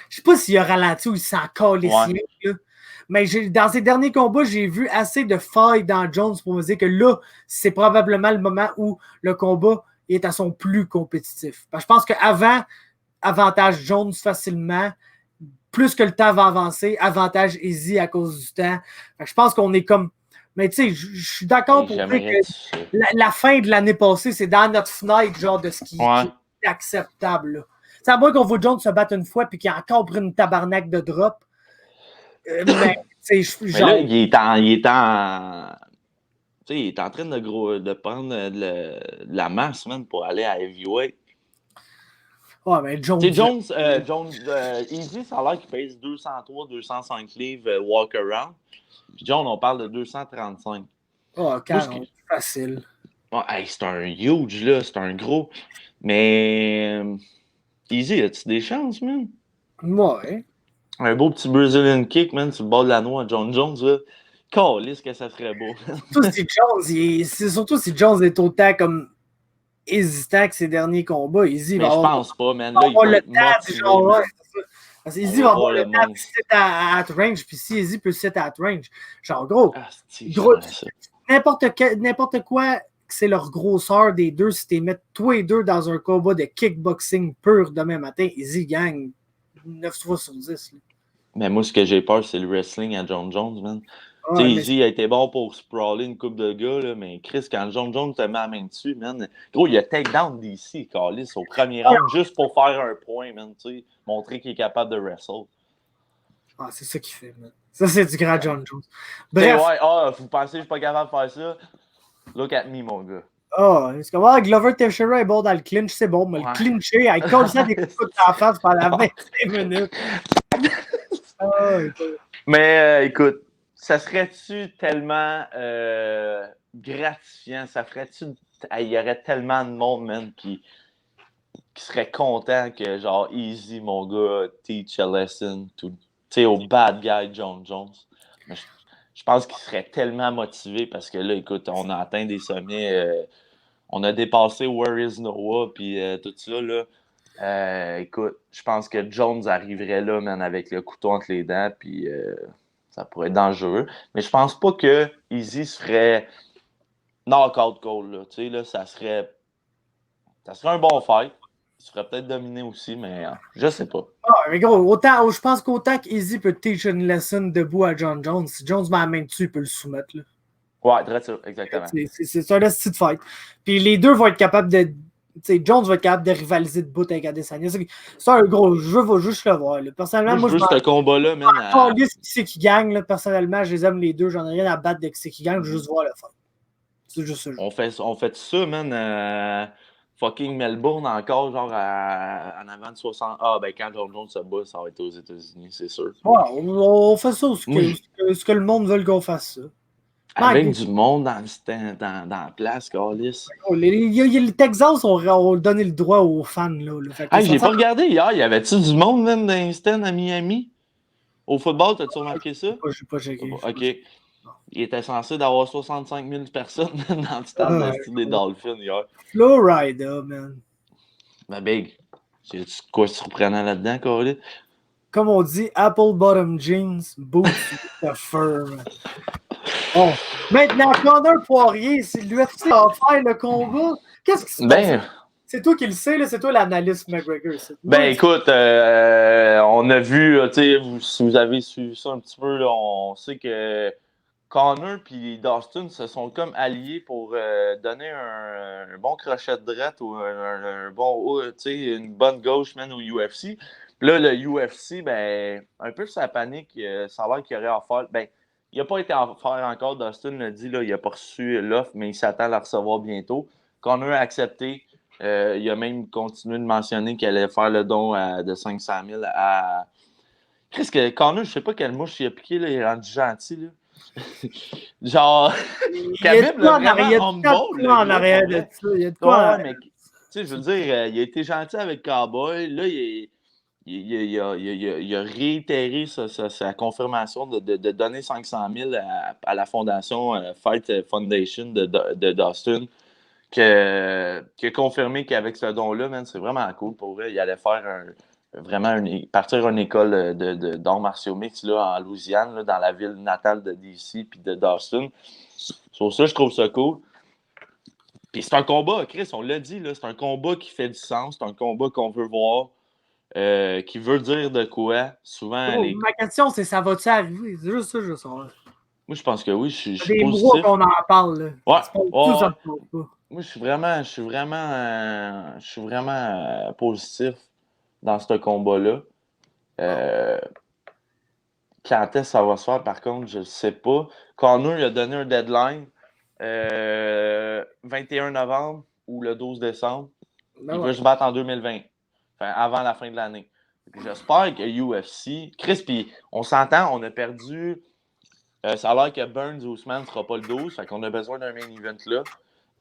Je sais pas s'il a ralenti ou il s'en calé mais dans ses derniers combats, j'ai vu assez de failles dans Jones pour me dire que là, c'est probablement le moment où le combat est à son plus compétitif. Parce que je pense qu'avant, avantage Jones facilement. Plus que le temps va avancer, avantage Easy à cause du temps. Je pense qu'on est comme. Mais tu sais, je suis d'accord pour dire que la fin de l'année passée, c'est dans notre fenêtre, genre, de ce qui est acceptable. C'est à moins qu'on voit Jones se battre une fois puis qu'il a encore pris une tabarnak de drop. Mais, genre... là, il est en train de prendre de la masse, man, pour aller à heavyweight. Ouais, mais Jones, Easy, ça a l'air qu'il pèse 203, 205 livres walk-around. Puis John, on parle de 235. Oh, carrément, facile. Ouais, c'est un huge, là. C'est un gros. Mais Easy, as-tu des chances, man? Ouais. Un beau petit Brazilian kick, man, sur le bord de la noix à John Jones, là. Calisse que ça serait beau. Surtout si Jones est autant comme hésitant que ses derniers combats. Easy mais je pense pas, man. Là, il va être motivé. Parce qu'Easy va avoir le temps de sit at range, puis si Easy peut sit at range, genre gros, n'importe quoi, c'est leur grosseur des deux, si tu mets tous les deux dans un combat de kickboxing pur demain matin, Easy gagne 9 fois sur 10. Là. Mais moi, ce que j'ai peur, c'est le wrestling à John Jones, man. Tu sais, Easy a été bon pour sprawler une coupe de gars, là, mais Chris, quand John Jones te met la main dessus, man, gros, il a takedown d'ici, Carlis, au premier round, juste pour faire un point, man, tu sais, montrer qu'il est capable de wrestle. Ah, c'est ça qu'il fait, man. Ça, c'est du grand John Jones. Bref. Vous pensez que je suis pas capable de faire ça? Look at me, mon gars. C'est comme, Glover Teixeira est bon dans le clinch, c'est bon, mais le clincher, il colle ça des coups de la face pendant 25 minutes. Mais écoute, ça serait-tu tellement gratifiant? Ça ferait-tu... Il y aurait tellement de monde, man, qui serait content que, genre, Easy, mon gars, teach a lesson to, tu sais, au bad guy John Jones. Mais je pense qu'il serait tellement motivé parce que là, écoute, on a atteint des sommets, on a dépassé Where is Noah, puis tout ça, là. Écoute, je pense que Jones arriverait là, man, avec le couteau entre les dents, puis ça pourrait être dangereux. Mais je pense pas que Easy se ferait knockout call, là. Tu sais, là, ça serait un bon fight. Il se ferait peut-être dominer aussi, mais je sais pas. Mais gros, je pense qu'autant qu'Easy peut teach une lesson debout à John Jones, si Jones met la main dessus, il peut le soumettre, là. Ouais, très sûr, exactement. C'est un esti de fight. Puis les deux vont être capables de... Jones va être capable de rivaliser debout avec Adesanya. C'est un gros jeu, je vais juste le voir. Là. Personnellement, moi je veux ce combat-là, man. Qui c'est qui gagne, là, personnellement, je les aime les deux. J'en ai rien à battre de qui c'est qui gagne, je veux juste voir le fight. C'est juste ça. On fait ça, man, fucking Melbourne encore, genre en avant de 60. Ah, ben quand John Jones se bat, ça va être aux États-Unis, c'est sûr. Ouais, on fait ça ce Oui. que le monde veut qu'on fasse ça. Avec Ouais, du monde dans la place, Carlis. le Texas ont donné le droit aux fans. Là. Fait que Hey, ça j'ai sent- pas regardé hier. Y avait-tu du monde, même, dans les stands à Miami? Au football, t'as-tu remarqué ça? J'ai pas checké. OK. Il était censé d'avoir 65 000 personnes dans le stade des Dolphins hier. Florida, man. Ben, big. C'est quoi surprenant là-dedans, Carlis? Comme on dit, Apple Bottom Jeans, Boots with the Fur. Bon. Maintenant, Connor Poirier, si l'UFC a offert le combat, qu'est-ce qui se passe? Ben, C'est toi qui le sais, là, c'est toi l'analyste McGregor. ben écoute, on a vu, tu sais, si vous avez suivi ça un petit peu, là, on sait que Connor et Dustin se sont comme alliés pour donner un bon crochet de droite ou un bon, tu sais, une bonne gauche, man, au UFC. Puis là, le UFC, ben, un peu sa panique, ça a l'air qu'il aurait offert. Ben, il n'a pas été offert encore, Dustin l'a dit, là, il n'a pas reçu l'offre, mais il s'attend à la recevoir bientôt. Connor a accepté. Il a même continué de mentionner qu'il allait faire le don de 500 000 à. Qu'est-ce que Connor, je sais pas quelle mouche il a piqué, là, il est rendu gentil, là. Genre, Khabib l'a vraiment humble. En arrière de ça. Il y a de quoi. Ouais, mais tu sais, je veux dire, il a été gentil avec Cowboy. Là, il a réitéré sa confirmation de donner 500 000 à la fondation Fight Foundation de Dustin. Qui a confirmé qu'avec ce don-là, man, c'est vraiment cool pour vrai. Il allait faire partir une école d'arts martiaux mixtes là, en Louisiane, là, dans la ville natale de DC puis de Dustin. Sur ça, je trouve ça cool. Puis c'est un combat, Chris, on l'a dit, là, c'est un combat qui fait du sens, c'est un combat qu'on veut voir, qui veut dire de quoi. Souvent, Ma question, c'est ça va-tu arriver? C'est juste ça, je sais. Moi, je pense que oui, je suis des positif. mois qu'on en parle. Là. Ouais. Moi, je suis vraiment positif dans ce combat-là. Quand est-ce que ça va se faire, par contre, je ne sais pas. Connor, il a donné un deadline 21 novembre ou le 12 décembre. Il veut se battre en 2020, avant la fin de l'année. J'espère que UFC... Chris, puis on s'entend, on a perdu... ça a l'air que Burns Ousmane ne sera pas le 12, fait qu'on a besoin d'un main event là.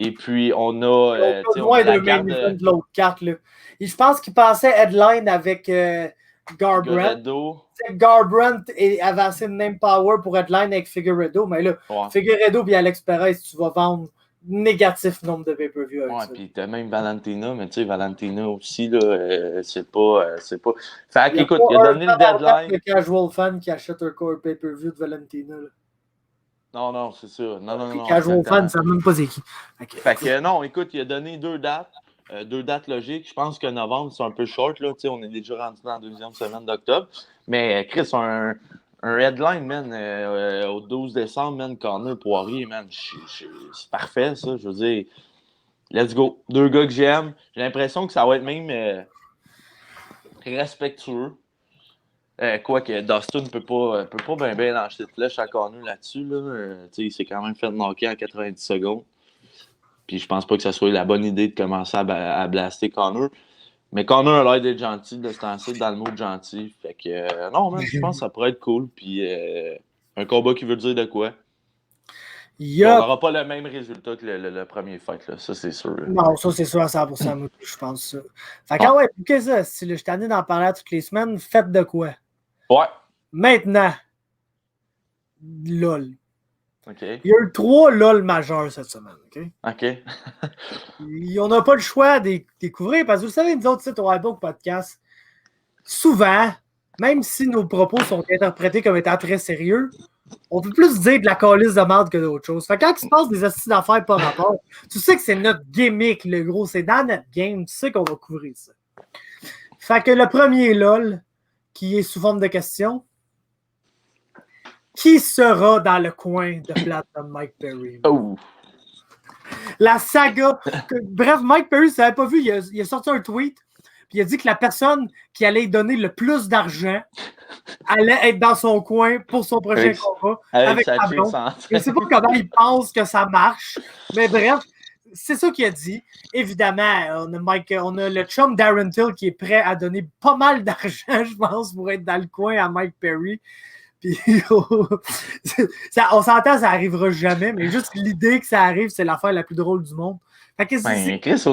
Et puis, on a. On a la garde de l'autre carte. Là. Et je pense qu'il passait headline avec Garbrandt. Garbrandt avait assez de name power pour headline avec Figueiredo. Mais là, Figueiredo et Alex Perez, tu vas vendre négatif nombre de pay-per-view. Ouais, puis t'as même Valentina, mais tu sais, Valentina aussi, là, c'est pas. Fait qu'écoute, il a donné le deadline. Le casual fan qui achète un pay-per-view de Valentina. Là. Non, c'est ça. Non. Les casual fans, ça ne même pas c'est qui. Fait que non, écoute, il a donné deux dates logiques. Je pense que novembre, c'est un peu short, là. Tu sais, on est déjà rendu dans la deuxième semaine d'octobre. Mais Chris, un headline, man, au 12 décembre, man, Connor Poirier, man, c'est parfait, ça. Je veux dire, let's go. Deux gars que j'aime. J'ai l'impression que ça va être même respectueux. Quoique Dustin ne peut pas bien lâcher de flèche à Connor là-dessus. Là. Il s'est quand même fait knocker en 90 secondes. Puis je pense pas que ça soit la bonne idée de commencer à blaster Connor. Mais Connor a l'air d'être gentil, de se lancer dans le mot gentil. Fait que non, man, je pense que ça pourrait être cool. Puis un combat qui veut dire de quoi. On n'aura pas le même résultat que le premier fight, là. Ça, c'est sûr. Non, ça, c'est sûr à 100%, moi, je pense ça. Fait que, ouais, pour que ça, si je t'en ai d'en parler toutes les semaines, faites de quoi? Ouais. Maintenant, LOL. OK. Il y a eu 3 LOL majeurs cette semaine, OK? OK. On n'a pas le choix de découvrir, parce que vous savez, nous autres sites au iBook Podcast, souvent, même si nos propos sont interprétés comme étant très sérieux, on peut plus dire de la calice de merde que d'autres choses. Fait que quand il se passe des astuces d'affaires par rapport, tu sais que c'est notre gimmick, le gros. C'est dans notre game. Tu sais qu'on va couvrir ça. Fait que le premier LOL, qui est sous forme de question, qui sera dans le coin de plate de Mike Perry? Oh. La saga. Bref, Mike Perry, si vous n'avez pas vu, il a sorti un tweet. puis il a dit que la personne qui allait lui donner le plus d'argent allait être dans son coin pour son prochain combat avec sa blonde. Je ne sais pas comment il pense que ça marche, mais bref, c'est ça qu'il a dit. Évidemment, on a le chum Darren Till qui est prêt à donner pas mal d'argent, je pense, pour être dans le coin à Mike Perry. Puis, on s'entend, ça n'arrivera jamais, mais juste l'idée que ça arrive, c'est l'affaire la plus drôle du monde. Fait que Chris,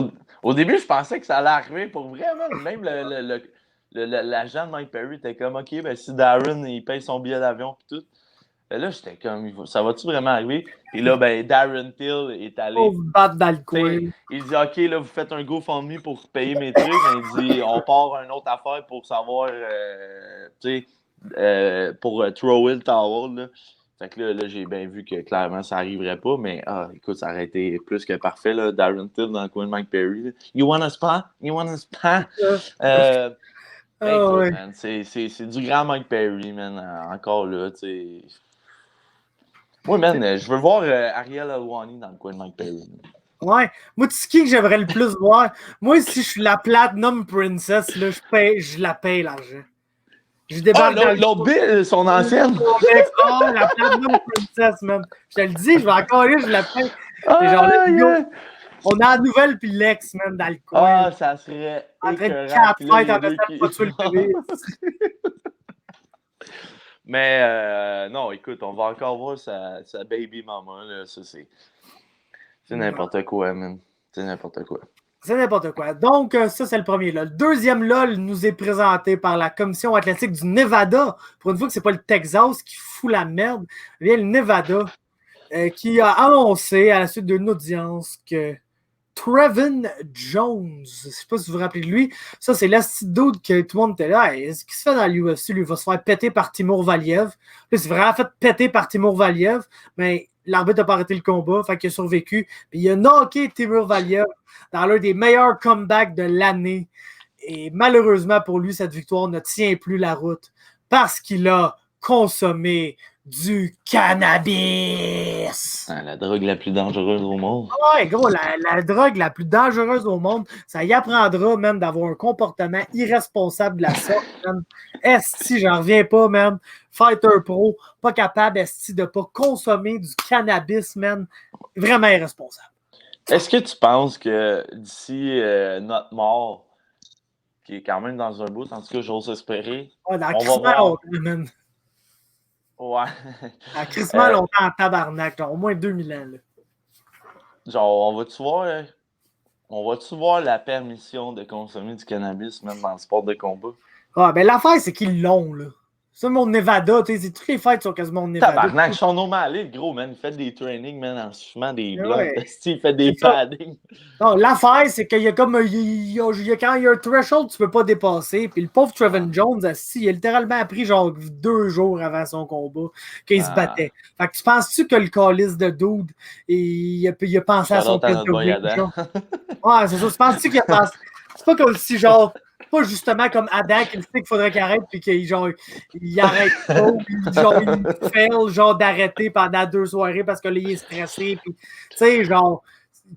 au début, je pensais que ça allait arriver pour vraiment. Même l'agent de Mike Perry était comme, OK, ben si Darren, il paye son billet d'avion et tout. Ben là, j'étais comme, ça va-tu vraiment arriver? Et là, ben, Darren Till est allé. On se battre dans le coin. Il dit, OK, là, vous faites un GoFundMe pour payer mes trucs. Il dit, on part à une autre affaire pour savoir, tu sais, pour throw in towel, là. Fait que là, j'ai bien vu que clairement, ça n'arriverait pas, mais écoute, ça aurait été plus que parfait, là, Darren Till dans le coin de Mike Perry. Là. You want a spa? You want a spa? Écoute, ouais. man, c'est du grand Mike Perry, man, encore là, tu sais. Moi, man, je veux voir Ariel Helwani dans le coin de Mike Perry. Ouais. Moi, tu sais qui que j'aimerais le plus voir? Moi, si je suis la Platinum Princess, là, je la paye l'argent. Je débarque dans l'autre Bill, son ancienne. La Platinum Princess, man. Je te le dis, je vais encore aller, je la paye. On a la nouvelle puis l'ex, man, dans le coin. Ah, ça serait après 4 fêtes, en faisant pas tuer le bébé. Mais non, écoute, on va encore voir sa baby mama, là, ça c'est n'importe quoi, man. C'est n'importe quoi. C'est n'importe quoi. Donc, ça, c'est le premier LOL. Le deuxième LOL nous est présenté par la Commission athlétique du Nevada. Pour une fois que c'est pas le Texas qui fout la merde, eh bien le Nevada qui a annoncé à la suite d'une audience que Trevin Jones, je sais pas si vous vous rappelez de lui, ça, c'est l'asti dude que tout le monde était là. Qu'est-ce qui se fait dans l'UFC? Lui, il va se faire péter par Timur Valiev. Là, c'est vraiment fait péter par Timur Valiev, mais l'arbitre n'a pas arrêté le combat, fait qu'il a survécu. Puis il a knocké Timur Valiev dans l'un des meilleurs comebacks de l'année. Et malheureusement pour lui, cette victoire ne tient plus la route parce qu'il a consommé du cannabis. La drogue la plus dangereuse au monde. Ouais, gros, la drogue la plus dangereuse au monde, ça y apprendra même d'avoir un comportement irresponsable de la sorte, man. Esti, j'en reviens pas, man. Fighter pro, pas capable, esti, de pas consommer du cannabis, man. Vraiment irresponsable. Est-ce que tu penses que d'ici notre mort, qui est quand même dans un bout, en tout cas, j'ose espérer. Ouais, dans crissement longtemps, man. Ouais. Dans crissement longtemps en tabarnak, genre, au moins 2000 ans, là. Genre, on va-tu voir la permission de consommer du cannabis, même dans le sport de combat? Ah, ben l'affaire, c'est qu'ils l'ont, là. Ça, mon Nevada, tu sais, toutes les fêtes sont quasiment au Nevada. Tabarnak, Sean O'Malley, le gros, man, il fait des trainings, man, en fumant des blocs. Ouais. Il fait des paddings. Non, l'affaire, c'est qu'il y a comme quand il y a un threshold, tu peux pas dépasser. Puis le pauvre Trevin Jones, il a littéralement appris genre 2 jours avant son combat qu'il se battait. Fait que tu penses-tu que le calice de dude, il a pensé à son test de weed, genre? Ouais, c'est ça. Tu penses-tu qu'il a pensé? C'est pas comme si genre. Pas justement comme Adam qui sait qu'il faudrait qu'il arrête puis qu'il genre il arrête pas ou genre il fail genre d'arrêter pendant 2 soirées parce que là il est stressé puis tu sais genre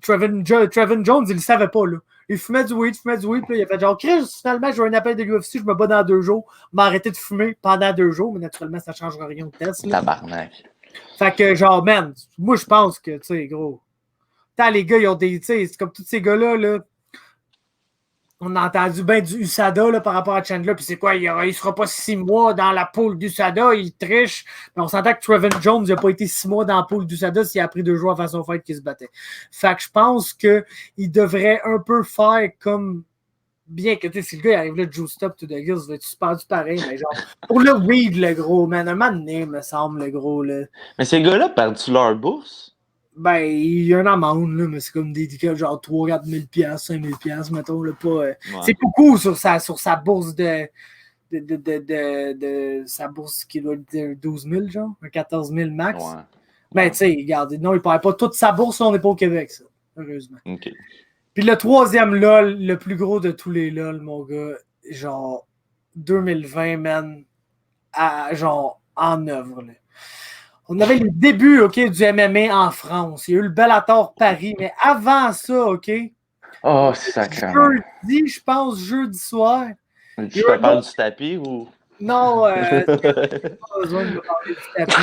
Trevin Jones il le savait pas là. Il fumait du weed puis là, il a fait genre Chris, finalement j'ai un appel de l'UFC, je me bats dans 2 jours, m'arrêter de fumer pendant 2 jours, mais naturellement ça changera rien au test. Tabarnak. Fait que genre man, moi je pense que tu sais gros. Tant les gars ils ont des tu sais c'est comme tous ces gars là. On a entendu bien du USADA là, par rapport à Chandler, puis c'est quoi, il sera pas 6 mois dans la poule d'USADA, il triche. Mais on s'entend que Trevin Jones n'a pas été 6 mois dans la poule d'USADA s'il a pris 2 jours avant son fight qu'il se battait. Fait que je pense qu'il devrait un peu faire comme, bien que, tu sais, si le gars il arrive là, Juice Stop to the Gills, va être suspendu pareil, mais genre, pour le weed, le gros, man, un moment donné, me semble, le gros, là. Mais ces gars-là perdent-tu leur bourse? Ben, il y a une amende, là, mais c'est comme des genre 3-4 000 $, 5 000 $, mettons, là, pas... Ouais. C'est beaucoup sur sa bourse de sa bourse qui doit être 12 000, genre, un 14 000 max. Ouais. Ben, tu sais, regarde, non, il ne perd pas toute sa bourse, on n'est pas au Québec, ça, heureusement. OK. Puis le troisième LOL, le plus gros de tous les LOL, mon gars, genre, 2020, man, genre, en œuvre, là. On avait les débuts, OK, du MMA en France. Il y a eu le Bellator Paris, mais avant ça, OK, Oh, sacrément. Jeudi, je pense, jeudi soir. Tu te parles du tapis ou. Non, pas besoin de me parler du tapis.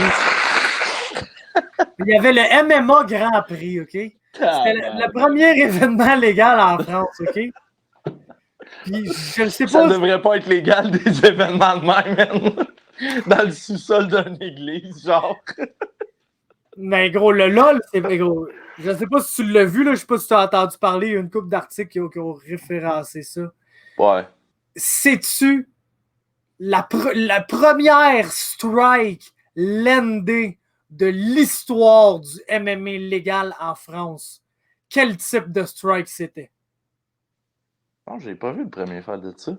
Il y avait le MMA Grand Prix, OK? C'était le premier événement légal en France, OK? Puis je ne sais pas. Ça devrait pas être légal des événements de même, man. Dans le sous-sol d'une église, genre. Mais gros, le LOL, c'est gros. Je sais pas si tu l'as vu, là, je sais pas si tu as entendu parler, il y a une couple d'articles qui ont référencé ça. Ouais. Sais-tu la première strike landée de l'histoire du MMA légal en France? Quel type de strike c'était? Non, j'ai pas vu le premier faire de ça.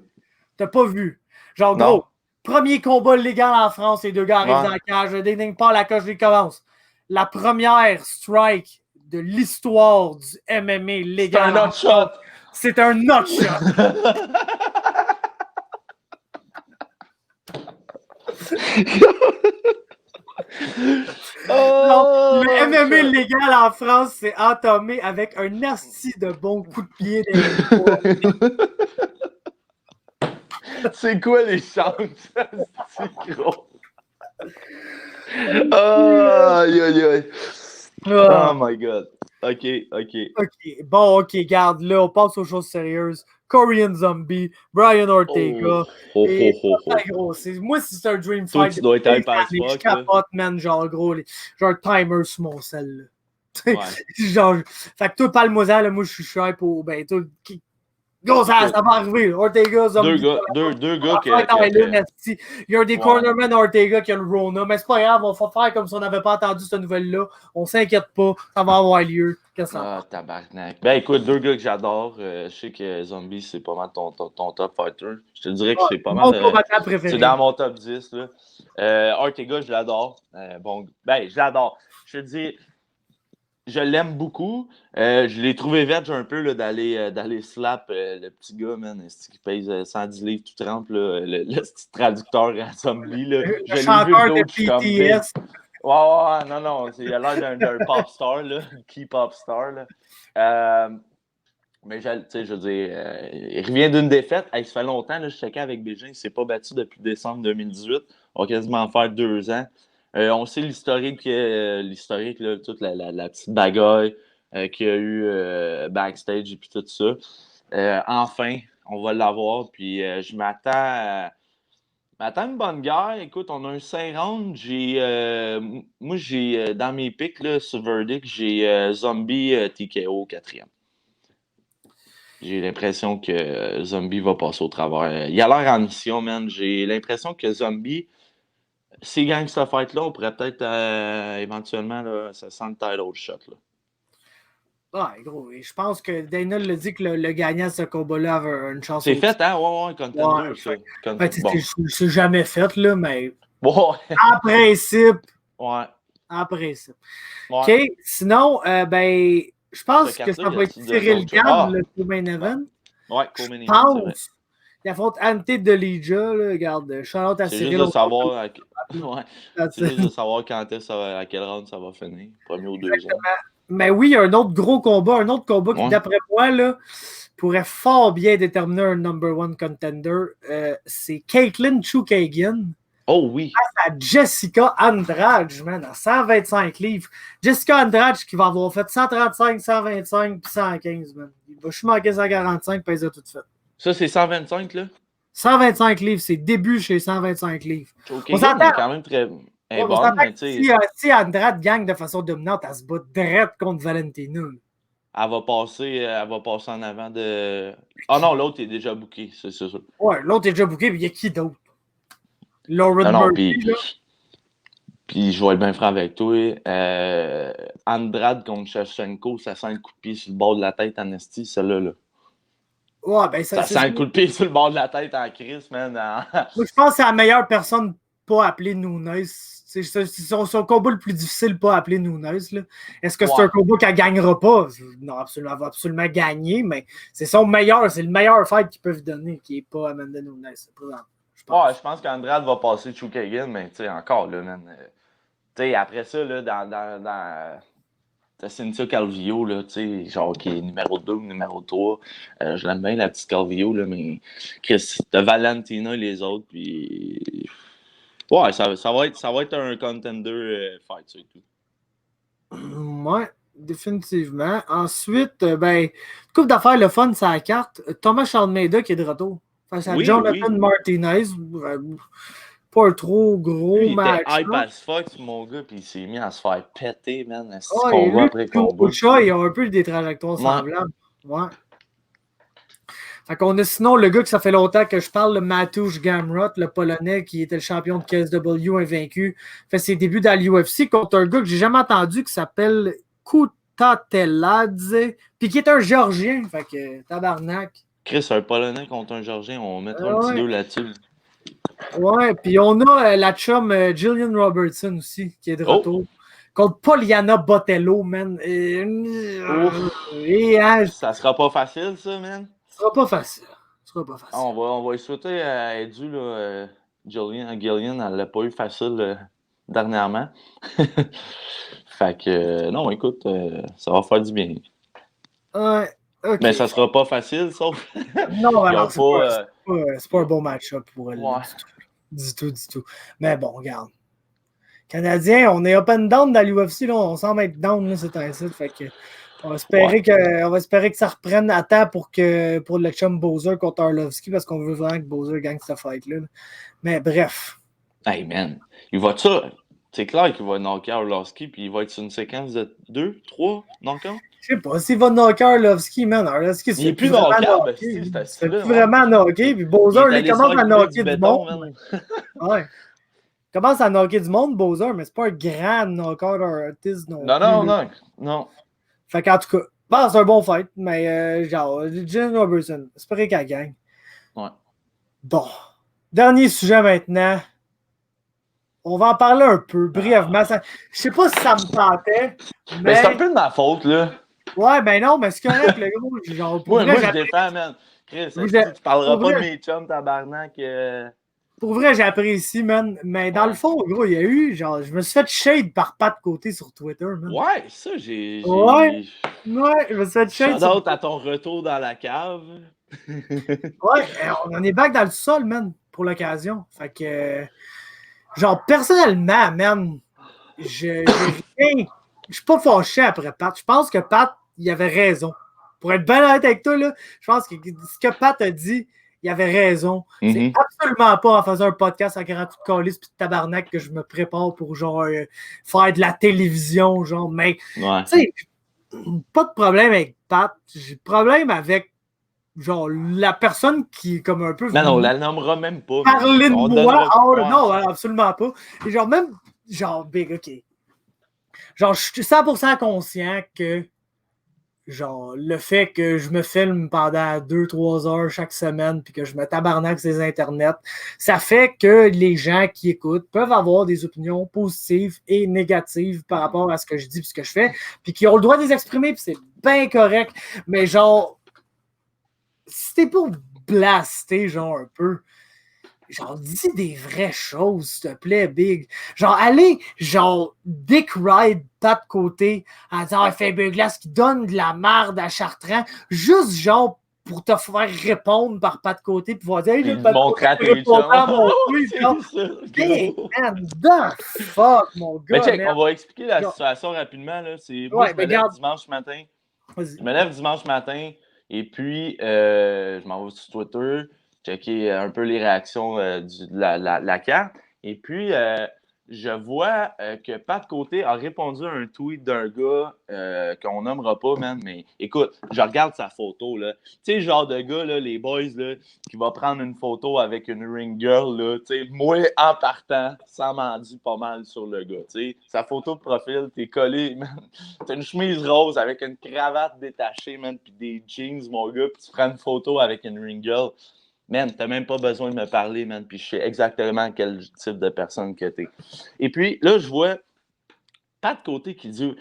T'as pas vu? Genre, Non. gros, premier combat légal en France, les deux gars arrivent Ouais. dans la cage, le ding pas la coche, ils commencent. La première strike de l'histoire du MMA C'est légal. un autre shot. C'est un autre shot. Oh, le MMA légal en France, c'est entamé avec un asti de bon coup de pied c'est quoi les chances? C'est gros. Aïe, aïe, aïe. Oh my god. OK. OK. Bon, OK, garde, là, on passe aux choses sérieuses. Korean Zombie, Brian Ortega. Gros, moi, si c'est un Dream Toi, Fight, tu dois être hype as je fuck. capote, man, genre, gros, genre timer sur mon sel, là. Ouais. Genre, fait que toi, parle-moi ça, là, moi, je suis hype au, ben, toi, gros, ça va arriver, là. Ortega, Zombie. Deux gars qui... Il y a des Ouais. cornermen Ortega qui ont le Rona, mais c'est pas grave, on va faire comme si on n'avait pas entendu cette nouvelle-là. On s'inquiète pas, ça va avoir lieu. Qu'est-ce que ça Ah, tabarnak. Ben écoute, deux gars que j'adore. Je sais que Zombie, c'est pas mal ton top fighter. Je te dirais que c'est pas mal. Mon combattant préféré. C'est dans mon top 10. Là. Ortega, je l'adore. Bon, ben, je l'adore. Je te dis, je l'aime beaucoup. Je l'ai trouvé veg un peu là, d'aller slap le petit gars, man, qui pèse 110 livres tout trempe, là, le petit traducteur à Zombie. Là. Le chanteur de je suis comme big. BTS. Ouais, non, il a l'air d'un pop star, là, key pop star. Là. Mais tu sais, je veux dire, il revient d'une défaite. Hey, ça fait longtemps, là, je checkais avec Bégin, il ne s'est pas battu depuis décembre 2018. On va quasiment faire 2 ans. On sait l'historique, là, toute la petite bagaille qu'il y a eu backstage et puis tout ça. Enfin, on va l'avoir. Puis je m'attends à une bonne guerre. Écoute, on a un 5 rounds. Moi, j'ai dans mes picks là, sur Verdict, j'ai Zombie TKO 4e. J'ai l'impression que Zombie va passer au travers. Il a l'air en mission, man. J'ai l'impression que Zombie, s'il gagne cette fight-là, on pourrait peut-être éventuellement, là, ça sent le title shot. Là. Ouais, gros, je pense que Daniel l'a dit que le gagnant de ce combat-là avait une chance. C'est fait, hein? Ouais, contender, ça. C'est jamais fait, là, mais. Ouais. En principe. Ouais. En principe. Ouais. OK. Sinon, ben, je pense que ça va être Cyril Gann, le co-main event. Ouais, co-main event. Je pense. Il affronte Ante Delija, là. Regarde, shout-out à Cyril. C'est juste de savoir. C'est juste de savoir quand est-ce, à quel round ça va finir. Premier ou deuxième. Mais oui, il y a un autre gros combat, qui, d'après moi, là, pourrait fort bien déterminer un number one contender. C'est Caitlin Chukagian. Oh oui. Face à Jessica Andrade, man, à 125 livres. Jessica Andrade qui va avoir fait 135, 125 puis 115, man. Il va juste manquer 145 puis ça tout fait. Ça, c'est 125, là? 125 livres, c'est début chez 125 livres. Okay, on s'entend. Quand même très... Bon, mais si Andrade gagne de façon dominante, elle se bat direct contre Valentina. Elle va passer en avant de... Ah non, l'autre est déjà booké, c'est sûr. Ouais, l'autre est déjà booké, mais il y a qui d'autre? Lauren Murphy, puis je vais être bien franc avec toi. Andrade contre Shevchenko, ça sent le coup de pied sur le bord de la tête en esti, celle-là. Là. Ouais, ben ça sent le coup de pied sur le bord de la tête en crise, man. Moi, je pense que c'est la meilleure personne pas appelée Nunes. C'est son combat le plus difficile pas appelé Nunes. Est-ce que c'est un combat qu'elle gagnera pas? Non, absolument, elle va absolument gagner, mais c'est le meilleur fight qu'ils peuvent donner, qui n'est pas Amanda Nunes. Je pense qu'Andrade va passer Chukagian, mais tu sais, encore, là, man. Tu sais, après ça, là, t'as Cynthia Calvillo, là, tu sais, genre qui est numéro 2 ou numéro 3. Je l'aime bien, la petite Calvillo, là, mais Chris, t'as Valentina et les autres, puis... Ouais, ça va être un contender fight, ça et tout. Ouais, définitivement. Ensuite, couple d'affaires, le fun, c'est la carte. Thomas Almeida qui est de retour. Face à Jonathan Martinez. Pas un trop gros lui, match. Il était hype as fuck, mon gars, puis il s'est mis à se faire péter, man. Combat après combat. Il a un peu des trajectoires semblables. Ouais. Fait qu'on a sinon le gars que ça fait longtemps que je parle, le Mateusz Gamrot, le Polonais qui était le champion de KSW invaincu, fait ses débuts dans l'UFC contre un gars que j'ai jamais entendu qui s'appelle Kutateladze, puis qui est un Géorgien. Fait que tabarnak. Chris, un Polonais contre un Géorgien, on mettra un petit 2 là-dessus. Ouais, puis on a la chum Jillian Robertson aussi, qui est de retour. Contre Poliana Botello, man. Ça sera pas facile, ça, man. Ça sera pas facile. On va y souhaiter à Edu, là, Gillian, elle l'a pas eu facile dernièrement. Fait que, non, écoute, ça va faire du bien. Ouais, okay. Mais ça sera pas facile, sauf... Non, alors, c'est pas un bon match-up pour elle. Ouais. Du tout. Mais bon, regarde. Canadiens, on est up and down dans l'UFC, là, on semble être down, là, c'est un site. Fait que on va espérer que ça reprenne à temps pour le chum Bowser contre Arlovski, parce qu'on veut vraiment que Bowser gagne cette fight-là. Mais bref. Hey man, il va ça. C'est clair qu'il va knocker Arlovski, puis il va être sur une séquence de 2, 3 knockouts. Je sais pas, s'il va knocker Arlovski, man. Arlovski, il est plus knocker, c'est plus vraiment knocker, puis Bowser, il commence à knocker du monde. Ouais. Il commence à knocker du monde, Bowser, mais c'est pas un grand knocker artiste non. Fait qu'en tout cas, c'est un bon fight, mais genre, Jillian Robertson, j'espère qu'elle gagne. Ouais. Bon. Dernier sujet maintenant. On va en parler un peu, brièvement. Je sais pas si ça me tentait, mais... c'est un peu de ma faute, là. Ouais, ben non, mais c'est correct, le gros. Genre, moi, je défends, man. Chris, tu parleras pas de mes chums, tabarnak. Pour vrai, j'apprécie, man. Mais dans le fond, gros, il y a eu, genre, je me suis fait shade par Pat Côté sur Twitter, man. Ouais, ça, j'ai... Ouais, je me suis fait shade. Shout-out à ton retour dans la cave. Ouais, on en est back dans le sol, man, pour l'occasion. Fait que, genre, personnellement, man, je suis pas fâché après Pat. Je pense que Pat, il avait raison. Pour être bien honnête avec toi, là, je pense que ce que Pat a dit, il avait raison. C'est absolument pas en faisant un podcast en grand coup de calice puis de tabarnak que je me prépare pour genre faire de la télévision, genre. Mais, tu sais, pas de problème avec Pat. J'ai problème avec genre la personne qui est comme un peu... Non, on la nommera même pas. Parler de moi. Non, absolument pas. Et genre même, genre, big, OK. Genre, je suis 100% conscient que genre, le fait que je me filme pendant 2-3 heures chaque semaine puis que je me tabarnaque sur les internets, ça fait que les gens qui écoutent peuvent avoir des opinions positives et négatives par rapport à ce que je dis et ce que je fais, puis qui ont le droit de les exprimer, puis c'est bien correct. Mais genre, si t'es pour blaster, genre, un peu, genre, dis des vraies choses, s'il te plaît, Big. Genre, allez, genre, Dick Ride, Pat Côté, en disant, Faber Glass qui donne de la merde à Chartrand, juste, genre, pour te faire répondre par Pat Côté, puis voir dire, hey, Pat Côté répond à mon tweet, hey, man, the fuck, mon gars. Mais check, on va expliquer la situation rapidement, là. Moi, je me lève dimanche matin. Je me lève dimanche matin, et puis, je m'en vais sur Twitter, checker un peu les réactions de la carte. Et puis, je vois que Pat Côté a répondu à un tweet d'un gars qu'on nommera pas, man. Mais écoute, je regarde sa photo, là. Tu sais, le genre de gars, là, les boys, là, qui va prendre une photo avec une ring girl, là. Tu sais, moi, en partant, ça m'en dit pas mal sur le gars, tu sais. Sa photo de profil, t'es collé, man. T'as une chemise rose avec une cravate détachée, man, puis des jeans, mon gars, puis tu prends une photo avec une ring girl. Man, t'as même pas besoin de me parler, man, puis je sais exactement quel type de personne que t'es. Et puis, là, je vois Pat Côté qui dit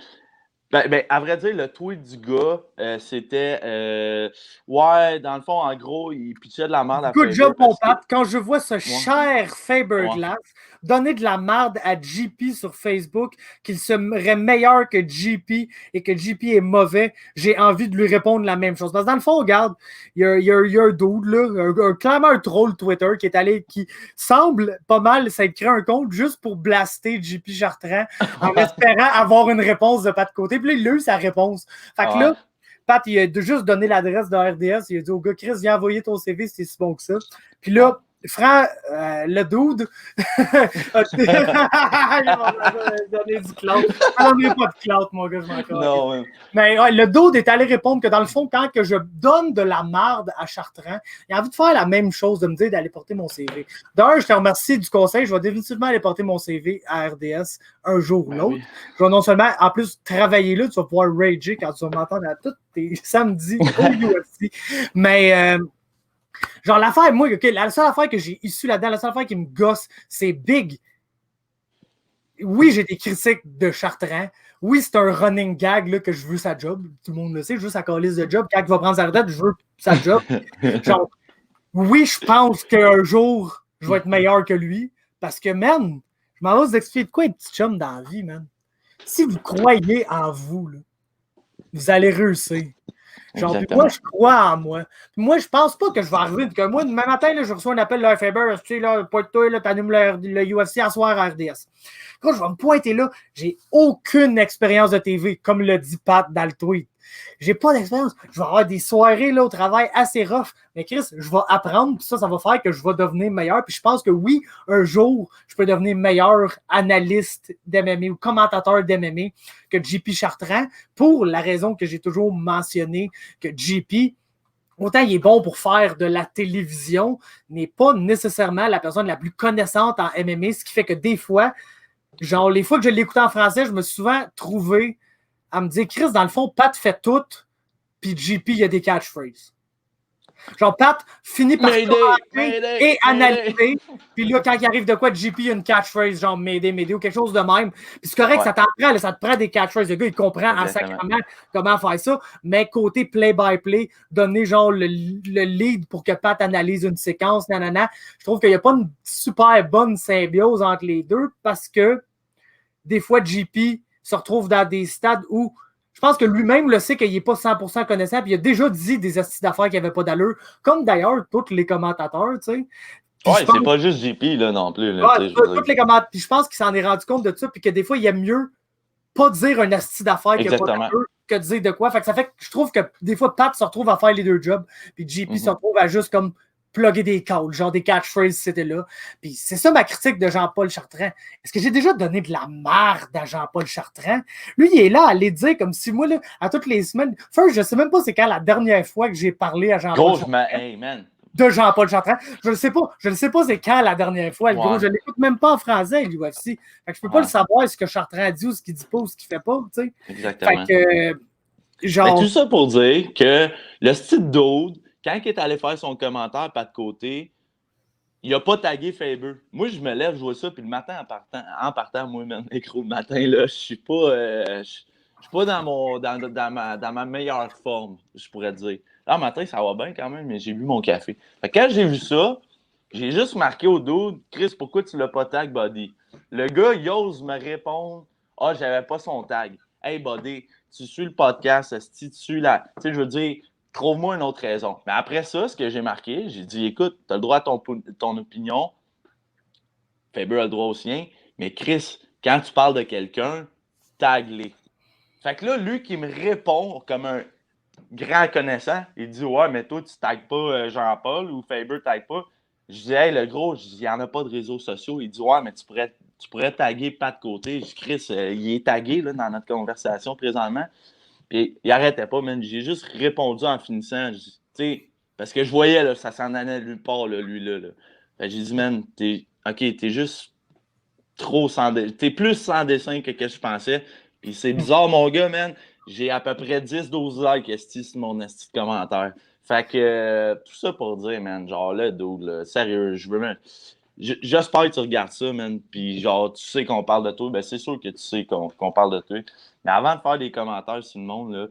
Ben, à vrai dire, le tweet du gars, c'était ouais, dans le fond, en gros, il pitchait de la merde à Good Faber job, mon parce que. Pat. Quand je vois ce Ouais, cher Faber ouais. Glass donner de la merde à JP sur Facebook, qu'il serait meilleur que JP et que JP est mauvais, j'ai envie de lui répondre la même chose. Parce que dans le fond, regarde, il y a un dude, là, clairement un troll Twitter qui semble pas mal s'être créé un compte juste pour blaster JP Chartrand en espérant avoir une réponse de Pat Côté. Puis là, il a eu sa réponse. Fait que là, Ouais. Pat, il a juste donné l'adresse de RDS. Il a dit au gars, Chris, viens envoyer ton CV, c'est si bon que ça. Puis là, Franck, le dude, il m'a donné du clout. On n'a pas de clout, mon gars, je m'en calme. Non, ouais. Mais ouais, le dude est allé répondre que dans le fond, quand que je donne de la marde à Chartrand, il a envie de faire la même chose, de me dire d'aller porter mon CV. D'ailleurs, je te remercie du conseil. Je vais définitivement aller porter mon CV à RDS un jour ou Ben l'autre. oui. Je vais non seulement, en plus, travailler là, tu vas pouvoir rager quand tu vas m'entendre à tous tes samedis au UFC. Mais, genre, l'affaire, moi, okay, la seule affaire que j'ai issue là-dedans, la seule affaire qui me gosse, c'est Big. Oui, j'ai des critiques de Chartrand. Oui, c'est un running gag là, que je veux sa job. Tout le monde le sait, je veux sa calice de job. Quand il va prendre sa retraite, je veux sa job. Genre, oui, je pense qu'un jour, je vais être meilleur que lui. Parce que, man, je m'en vais vous expliquer de quoi un petit chum dans la vie, man. Si vous croyez en vous, là, vous allez réussir. Genre, puis moi, je crois en moi. Puis moi, je pense pas que je vais arriver. Que moi, demain matin, là, je reçois un appel de Faber. Tu sais, là, pointe-toi, là, t'animes le UFC à soir à RDS. Quand je vais me pointer là, j'ai aucune expérience de TV, comme le dit Pat dans le tweet. J'ai pas d'expérience. Je vais avoir des soirées là, au travail assez rough. Mais Chris, je vais apprendre, puis ça va faire que je vais devenir meilleur. Puis je pense que oui, un jour, je peux devenir meilleur analyste d'MMA ou commentateur d'MMA que JP Chartrand, pour la raison que j'ai toujours mentionné que JP, autant il est bon pour faire de la télévision, n'est pas nécessairement la personne la plus connaissante en MMA, ce qui fait que des fois, genre les fois que je l'écoutais en français, je me suis souvent trouvé à me dire, Chris, dans le fond, Pat fait tout, puis JP, il y a des catchphrases. Genre, Pat finit par commenter et analyser. Puis là, quand il arrive de quoi, JP, il y a une catchphrase, genre Mayday, ou quelque chose de même. Puis c'est correct, ouais. Ça t'en prend, là, ça te prend des catchphrases. Le gars, il comprend en sacrament comment faire ça. Mais côté play-by-play, donner genre le lead pour que Pat analyse une séquence, nanana, je trouve qu'il n'y a pas une super bonne symbiose entre les deux parce que des fois, JP se retrouve dans des stades où je pense que lui-même le sait qu'il n'est pas 100% connaissant, puis il a déjà dit des astuces d'affaires qui n'avaient pas d'allure, comme d'ailleurs tous les commentateurs, tu sais. Ouais, c'est pas juste JP là, non plus. Là, ouais, tous les commentateurs. Puis je pense qu'il s'en est rendu compte de ça, puis que des fois, il aime mieux pas dire un astuce d'affaires qui n'a pas d'allure que de dire de quoi. Fait que ça fait que je trouve que des fois, Pat se retrouve à faire les deux jobs, puis JP se retrouve à juste comme plugger des calls, genre des catchphrases, c'était là. Puis c'est ça ma critique de Jean-Paul Chartrand. Est-ce que j'ai déjà donné de la merde à Jean-Paul Chartrand? Lui, il est là à aller dire comme si moi, là, à toutes les semaines... First, je sais même pas c'est quand la dernière fois que j'ai parlé à Jean-Paul Chartrand. Hey, man. De Jean-Paul Chartrand. Je ne sais pas c'est quand la dernière fois. Le gros, je l'écoute même pas en français, l'UFC. Fait que je peux pas le savoir ce que Chartrand dit ou ce qu'il dit pas ou ce qu'il fait pas, tu sais. Exactement. Fait que, genre... tout ça pour dire que le style d'Aude, quand il est allé faire son commentaire, pas de côté, il n'a pas tagué Faber. Moi, je me lève, je vois ça, puis le matin, en partant moi, même, le matin, là, je suis pas, je suis pas dans ma meilleure forme, je pourrais dire. Là, le matin, ça va bien quand même, mais j'ai bu mon café. Fait que quand j'ai vu ça, j'ai juste marqué au dos, Chris, pourquoi tu l'as pas tag, Buddy? Le gars, il ose me répondre, ah, j'avais pas son tag. Hey, Buddy, tu suis le podcast, tu suis la. Tu sais, je veux dire, trouve-moi une autre raison. Mais après ça, ce que j'ai marqué, j'ai dit, écoute, tu as le droit à ton opinion. Faber a le droit au sien. Mais Chris, quand tu parles de quelqu'un, tag-les. Fait que là, lui qui me répond comme un grand connaissant, il dit, ouais, mais toi, tu tagues pas Jean-Paul ou Faber tag pas. Je dis, hey, le gros, il n'y en a pas de réseaux sociaux. Il dit, ouais, mais tu pourrais taguer Pat Côté. Je dis, Chris, il est tagué là, dans notre conversation présentement. Puis il arrêtait pas, man. J'ai juste répondu en finissant. Tu sais, parce que je voyais, là, ça s'en allait nulle part, là, lui, là. Fait que j'ai dit, man, t'es juste trop sans dessin. T'es plus sans dessin que je pensais. Puis c'est bizarre, mon gars, man. J'ai à peu près 10-12 likes sur mon esti de commentaire. Fait que tout ça pour dire, man, genre là, dude, là, sérieux, j'espère que tu regardes ça, man. Puis genre, tu sais qu'on parle de toi. Ben, c'est sûr que tu sais qu'on parle de toi. Mais avant de faire des commentaires sur le monde, là,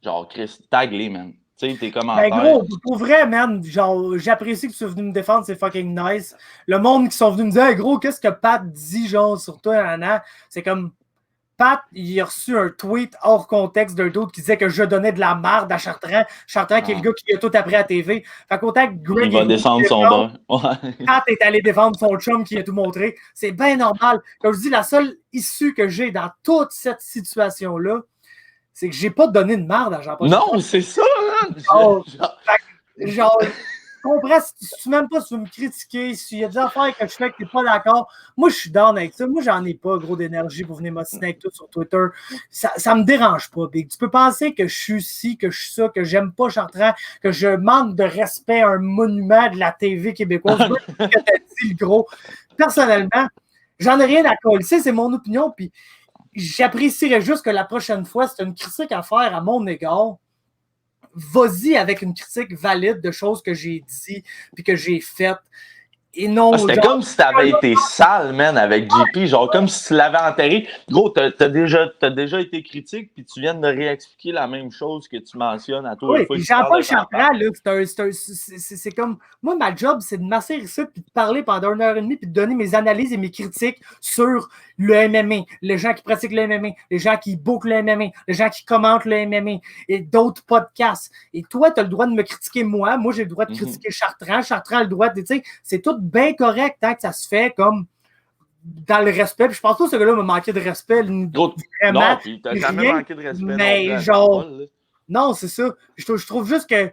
genre, Chris, tag-les, man. Tu sais, tes Ben commentaires. gros, pour vrai, man, genre, j'apprécie que tu sois venu me défendre, c'est fucking nice. Le monde qui sont venus me dire, hey, gros, qu'est-ce que Pat dit, genre, sur toi, Anna? C'est comme, Pat, il a reçu un tweet hors contexte d'un d'autre qui disait que je donnais de la merde à Chartrand. Chartrand, qui est le gars qui a tout appris à TV. Fait qu'autant que Greg il va descendre son banc. Ouais. Pat est allé défendre son chum qui a tout montré. C'est bien normal. Comme je dis, la seule issue que j'ai dans toute cette situation-là, c'est que j'ai pas donné de merde à Jean-Paul. Non, c'est ça, man! Genre, comprends, si tu m'aimes pas, si tu veux me critiquer, s'il y a des affaires que je fais que t'es pas d'accord, moi je suis down avec ça. Moi, j'en ai pas gros d'énergie pour venir m'ostiner avec tout sur Twitter. Ça me dérange pas, Big. Tu peux penser que je suis ci, que je suis ça, que j'aime pas Chartrand, que je manque de respect à un monument de la TV québécoise. que t'as dit, le gros. Personnellement, j'en ai rien à coller. C'est mon opinion, puis j'apprécierais juste que la prochaine fois, c'est une critique à faire à mon égard. Vas-y avec une critique valide de choses que j'ai dit puis que j'ai faites. Et non, c'était genre, comme si t'avais été sale, man, avec JP. Genre, comme si tu l'avais enterré. Gros, t'as déjà été critique, puis tu viens de réexpliquer la même chose que tu mentionnes à toi. Oui, Jean-Paul Chartrand, là, c'est comme... Moi, ma job, c'est de m'asseoir ici puis de parler pendant 1h30 puis de donner mes analyses et mes critiques sur le MMA, les gens qui pratiquent le MMA, les gens qui bookent le MMA, les gens qui commentent le MMA et d'autres podcasts. Et toi, tu as le droit de me critiquer moi. Moi, j'ai le droit de critiquer Chartrand. Chartrand a le droit de... Tu sais, c'est tout bien correct tant que ça se fait comme dans le respect. Puis je pense pas que ce gars-là m'a manqué de respect. Vraiment, non, puis t'as jamais manqué de respect. Mais genre... Non, c'est ça. Je trouve juste que...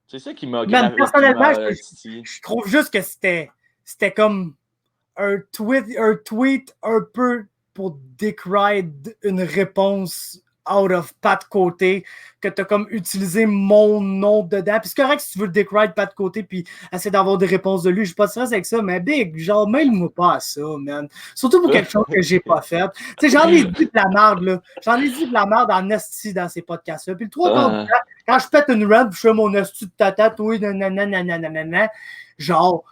C'est ça qui m'a... personnellement, je trouve juste que c'était comme un tweet un peu pour décrire une réponse out of Pat Côté, que tu as comme utilisé mon nom dedans. Puis c'est correct si tu veux le décrire Pat Côté puis essayer d'avoir des réponses de lui. Je suis pas de stress avec ça, mais Big, genre, mêle-moi pas à ça, man. Surtout pour quelque chose que j'ai pas fait. Tu sais, j'en ai dit de la merde, là. J'en ai dit de la merde en esti dans ces podcasts-là. Puis le 3 quarts du temps, quand je pète une run, puis je fais mon esti de tata, oui, nanana, genre,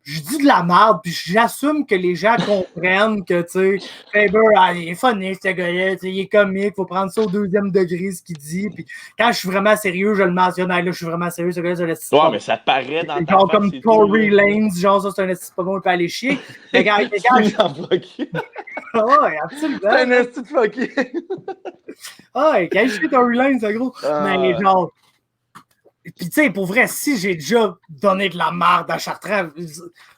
je dis de la merde, puis j'assume que les gens comprennent que, tu sais, Faber, il est funny, ce gars-là, il est comique, faut prendre ça au 2e degré, ce qu'il dit, puis quand je suis vraiment sérieux, je le mentionne, là, je suis vraiment sérieux, ce gars-là, c'est le style. Ouais, mais ça te paraît dans ta genre comme Tory Lanez, genre, ça, c'est un esti pas bon, il peut aller chier. Mais quand ouais, absolument. C'est un esti de fucké. Ouais, quand je suis Tory Lanez, c'est gros. Mais genre... Puis, tu sais, pour vrai, si j'ai déjà donné de la merde à Chartrand,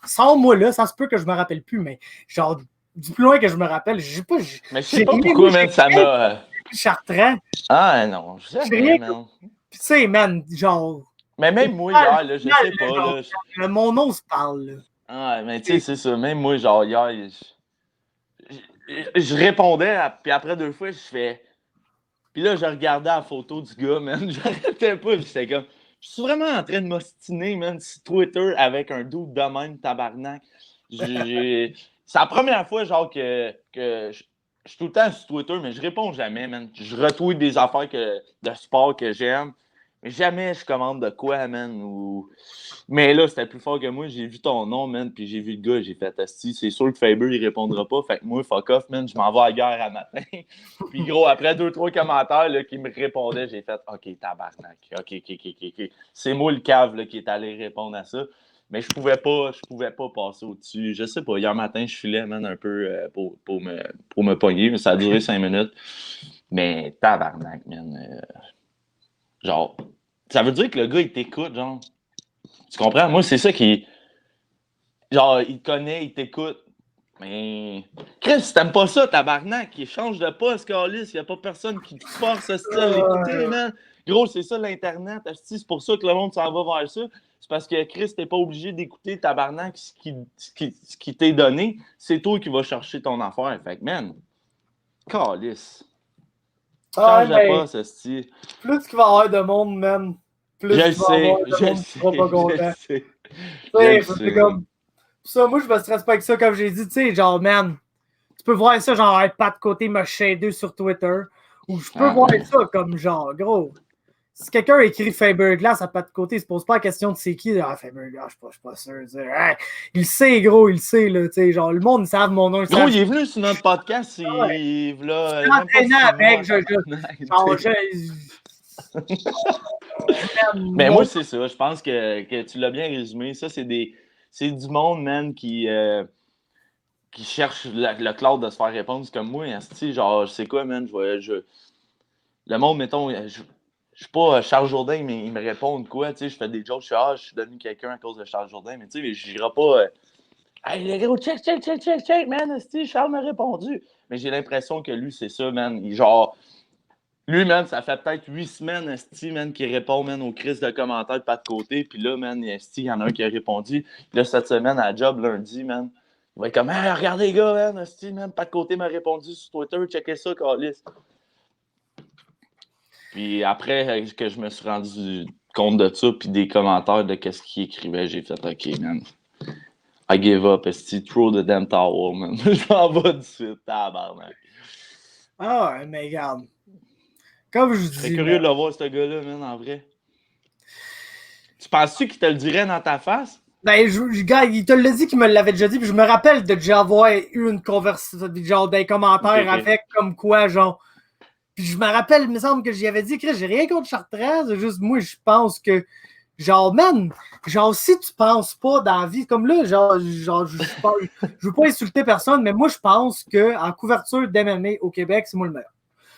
sans moi là, ça se peut que je me rappelle plus, mais genre, du plus loin que je me rappelle, j'ai pas. Mais je sais pas pourquoi, man, ça m'a. Chartrand. Ah, non, je sais rien, man. Puis, tu sais, man, genre. Mais même moi, hier, là, je sais pas, genre, là. Mon nom se parle, là. Ah, mais tu sais, c'est ça. Même moi, genre, hier, je répondais, puis après 2 fois, je fais. Puis là, je regardais la photo du gars, man. J'arrêtais pas, j'étais comme. Je suis vraiment en train de m'ostiner, man, sur Twitter avec un doute de même, tabarnak. C'est la première fois, genre, que je suis tout le temps sur Twitter, mais je réponds jamais, man. Je retweet des affaires de sport que j'aime, mais jamais je commande de quoi, man. Mais là, c'était plus fort que moi. J'ai vu ton nom, man, puis j'ai vu le gars, j'ai fait asti. C'est sûr que Faber, il répondra pas. Fait que moi, fuck off, man, je m'en vais à la guerre à matin. Puis gros, après 2-3 commentaires là, qui me répondaient, j'ai fait OK, tabarnak. OK. C'est moi le cave là, qui est allé répondre à ça. Mais je pouvais pas passer au-dessus. Je sais pas, hier matin, je filais, man, un peu pour me pogner. Mais ça a duré 5 minutes. Mais tabarnak, man. Genre, ça veut dire que le gars, il t'écoute, genre. Tu comprends? Moi, c'est ça qui... Genre, il te connaît, il t'écoute. Mais... Chris, si t'aimes pas ça, tabarnak, il change de poste, Carlis. Il y a pas personne qui te force à l'écouter, man. Gros, c'est ça, l'Internet. C'est pour ça que le monde s'en va vers ça. C'est parce que, Chris, t'es pas obligé d'écouter, tabarnak, ce qui t'est donné. C'est toi qui vas chercher ton affaire. Fait que, man, Carlis. Change de poste, esti. Plus qu'il va y avoir de monde, man. Plus je sais. Ça, moi, je me stresse pas avec ça, comme j'ai dit, tu sais, genre, man, tu peux voir ça, genre, Pat Côté m'a shadé sur Twitter, ou je peux voir ça comme, genre, gros, Si quelqu'un écrit Faberglass à pas de côté, il se pose pas la question de c'est qui. Ah, Faberglass, je suis pas sûr. Hey, il le sait, gros, il le sait. Là, genre, le monde, ils savent mon nom. Gros, il est venu sur notre podcast. Il Je m'entraînais avec. Mais moi, c'est ça. Je pense que tu l'as bien résumé. Ça, c'est du monde, man, qui cherche le cloud de se faire répondre. C'est comme moi, genre, je sais quoi, man, le monde, mettons, je suis pas Charles Jourdain, mais ils me répondent quoi, tu sais, je fais des jokes, je suis devenu quelqu'un à cause de Charles Jourdain, mais tu sais, je n'irai pas hey, les gros, check, man, Charles m'a répondu. Mais j'ai l'impression que lui, c'est ça, man. Lui, man, ça fait peut-être 8 semaines, man, qu'il répond, man, aux crises de commentaires de pas de côté. Puis là, man, il y en a un qui a répondu. Puis là, cette semaine, à la job, lundi, man, il va être comme, hey, regardez les gars, man, pas de côté m'a répondu sur Twitter, checkez ça, Carlis. Puis après que je me suis rendu compte de ça, puis des commentaires de qu'est-ce qu'il écrivait, j'ai fait, OK, man, I give up, throw the damn towel, man. Je m'en vais tout de suite, tabarnak. Ah, mais regarde. Comme je dis. Je serais curieux de le voir, ce gars-là, man, en vrai. Tu penses-tu qu'il te le dirait dans ta face? Ben, gars, il te l'a dit qu'il me l'avait déjà dit, puis je me rappelle de déjà avoir eu une conversation, genre des commentaires avec comme quoi, genre. Puis je me rappelle, il me semble que j'y avais dit, Chris, j'ai rien contre Chartrand, c'est juste moi, je pense que, genre, man, genre, si tu penses pas dans la vie, comme là, genre je veux pas insulter personne, mais moi, je pense qu'en couverture d'MMA au Québec, c'est moi le meilleur.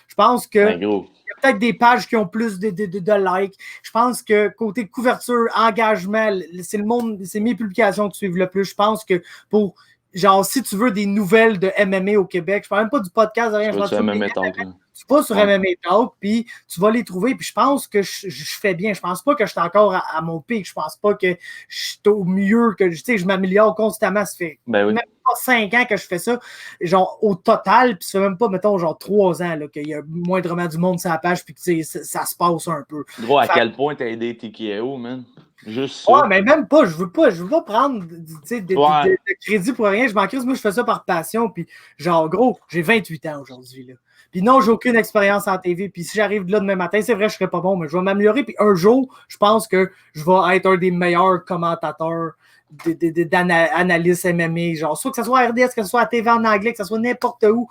Je pense que. Ben, gros. Il y a peut-être des pages qui ont plus de likes. Je pense que côté couverture, engagement, c'est mes publications qui suivent le plus. Je pense que pour, genre, si tu veux des nouvelles de MMA au Québec, je parle même pas du podcast, rien. Je parle MMA Talk. Tu vas sur MMA Talk, puis tu vas les trouver, puis je pense que je fais bien. Je pense pas que je suis encore à mon pic. Je pense pas que je suis au mieux, que je m'améliore constamment. Ça fait même pas 5 ans que je fais ça, genre au total, puis ça fait même pas, mettons, genre 3 ans qu'il y a moindrement du monde sur la page, puis que ça se passe un peu. Gros, à quel point t'as aidé TKO, man? Juste ça. Ouais, mais même pas, je veux pas prendre de crédit pour rien. Je m'en crisse, moi je fais ça par passion, puis genre, gros, j'ai 28 ans aujourd'hui, là. Puis non, j'ai aucune expérience en TV. Puis si j'arrive là demain matin, c'est vrai, je serai pas bon, mais je vais m'améliorer. Puis un jour, je pense que je vais être un des meilleurs commentateurs d'analyste MMA. Genre, soit que ce soit à RDS, que ce soit à TV en anglais, que ce soit n'importe où.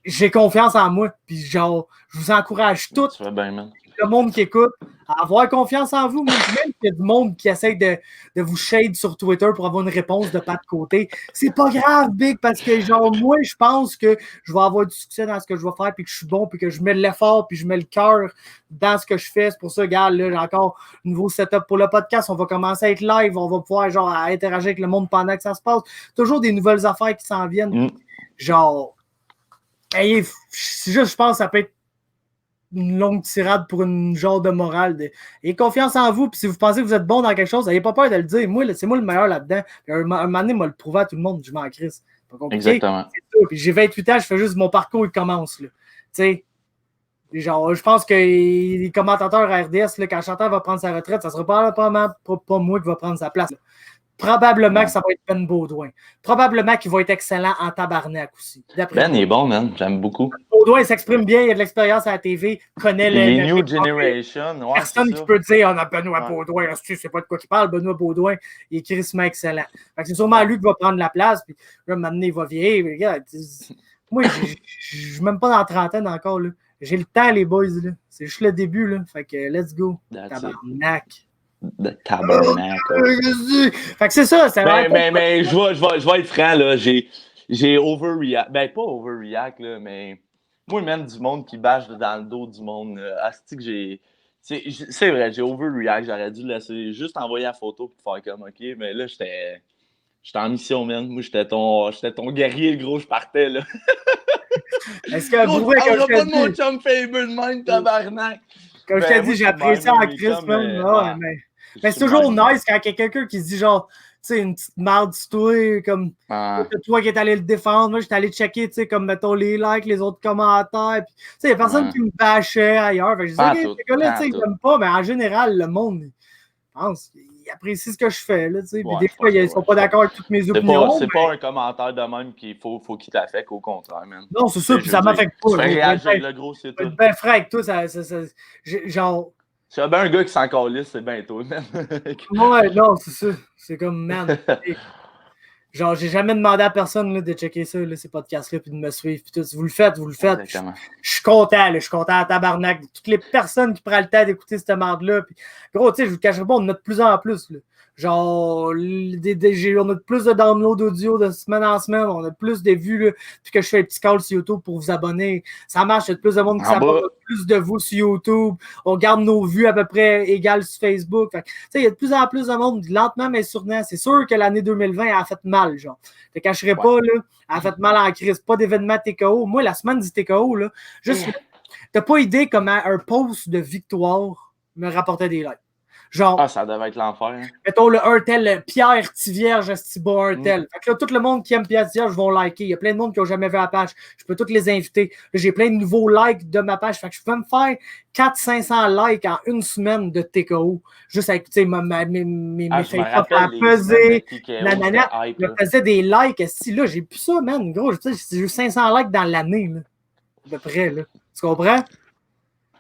J'ai confiance en moi. Puis genre, je vous encourage tous. Ça va bien, man. Le monde qui écoute, à avoir confiance en vous, même s'il y a du monde qui essaie de vous shade sur Twitter pour avoir une réponse de pas de côté. C'est pas grave, Big, parce que genre, moi, je pense que je vais avoir du succès dans ce que je vais faire, puis que je suis bon, puis que je mets de l'effort, puis je mets le cœur dans ce que je fais. C'est pour ça, gars, là, j'ai encore un nouveau setup pour le podcast. On va commencer à être live, on va pouvoir genre interagir avec le monde pendant que ça se passe. Toujours des nouvelles affaires qui s'en viennent. Genre, hey, c'est juste, je pense que ça peut être une longue tirade pour une genre de morale. Ayez confiance en vous, puis si vous pensez que vous êtes bon dans quelque chose, n'ayez pas peur de le dire. Moi, c'est moi le meilleur là-dedans. Puis un moment donné, moi, le prouver à tout le monde, je m'en crisse. C'est pas compliqué. Exactement. C'est ça. Puis j'ai 28 ans, je fais juste mon parcours, il commence. Tu sais, genre, je pense que les commentateurs à RDS, là, quand Chantal va prendre sa retraite, ça sera pas moi qui va prendre sa place. Là. Probablement que ça va être Ben Baudouin. Probablement qu'il va être excellent en tabarnak aussi. Ben est bon, man. J'aime beaucoup. Baudouin s'exprime bien, il a de l'expérience à la TV, connaît les New Generation. Ouais, personne qui peut dire on a Benoît Baudouin. Je sais pas de quoi il parle. Benoît Baudouin, il est crissement excellent. Fait que c'est sûrement lui qui va prendre la place. Puis là, maintenant, il va vieillir. Regarde, moi, je suis même pas dans la trentaine encore. Là. J'ai le temps, les boys. Là. C'est juste le début. Là. Fait que let's go. Tabarnak. De tabarnak. Fait que c'est ça. Mais je vais être franc, là. J'ai overreact. Ben, pas overreact, là, mais moi, même du monde qui bâche dans le dos du monde. Asti que j'ai. C'est vrai, j'ai overreact. J'aurais dû laisser juste envoyer la photo pour faire comme OK, mais là, j'étais en mission, man. Moi, j'étais ton guerrier, le gros, je partais, là. Est-ce que vous voulez que je pas de mon chum Faber de même, tabarnak. Comme je t'ai dit, j'ai apprécié en Christ, même. Mais c'est toujours nice quand il y a quelqu'un qui se dit genre, tu sais, une petite marde sur toi, comme toi qui es allé le défendre, moi j'étais allé checker, tu sais, comme mettons les likes, les autres commentaires, puis tu sais, il y a personne qui me bâchait ailleurs. Fait que je disais, OK, ces gars-là, tu sais, ils m'aiment pas, mais en général, le monde, je pense, il apprécie ce que je fais, là, tu sais, puis des fois, ils sont pas d'accord avec toutes mes opinions. C'est pas un commentaire de même qu'il faut qu'il t'affecte, au contraire, man. Non, c'est ça, puis ça m'affecte pas. Tu fais réagir, le gros, c'est tout. Ben, frère, avec toi, genre, S'il y a bien un gars qui s'en calisse, c'est bien toi, man. Ouais, non, c'est ça. C'est comme, man. Genre, j'ai jamais demandé à personne là, de checker ça, là, ces podcasts-là, puis de me suivre. Puis tout. Vous le faites. Exactement. Je suis content, là, je suis content à tabarnak. Toutes les personnes qui prennent le temps d'écouter cette merde-là. Puis, gros, tu sais, je vous cacherai pas, on en a de plus en plus. Là. Genre, on a de plus de downloads audio de semaine en semaine. On a plus de vues, là, puis que je fais un petit call sur YouTube pour vous abonner. Ça marche, il y a de plus de monde qui s'abonne, plus de vous sur YouTube. On garde nos vues à peu près égales sur Facebook. Fait que, tu sais, il y a de plus en plus de monde, lentement mais sûrement. C'est sûr que l'année 2020 a fait mal, genre. Je te cacherai pas, là. Elle a fait mal en crise. Pas d'événement TKO. Moi, la semaine du TKO, là, juste, t'as pas idée comment un post de victoire me rapportait des likes. Genre, ça devait être l'enfer. Hein. Mettons le un tel, Pierre Tivierge, Stiba un tel. Fait que là, tout le monde qui aime Pierre Tivierge vont liker. Il y a plein de monde qui n'ont jamais vu la page. Je peux tous les inviter. Là, j'ai plein de nouveaux likes de ma page. Fait que je peux me faire 400-500 likes en une semaine de TKO. Juste avec, tu sais, mes Facebook à peser. Nanana, je faisais des likes. Si là, j'ai plus ça, man. Gros, j'ai juste 500 likes dans l'année, là. À peu près, là. Tu comprends?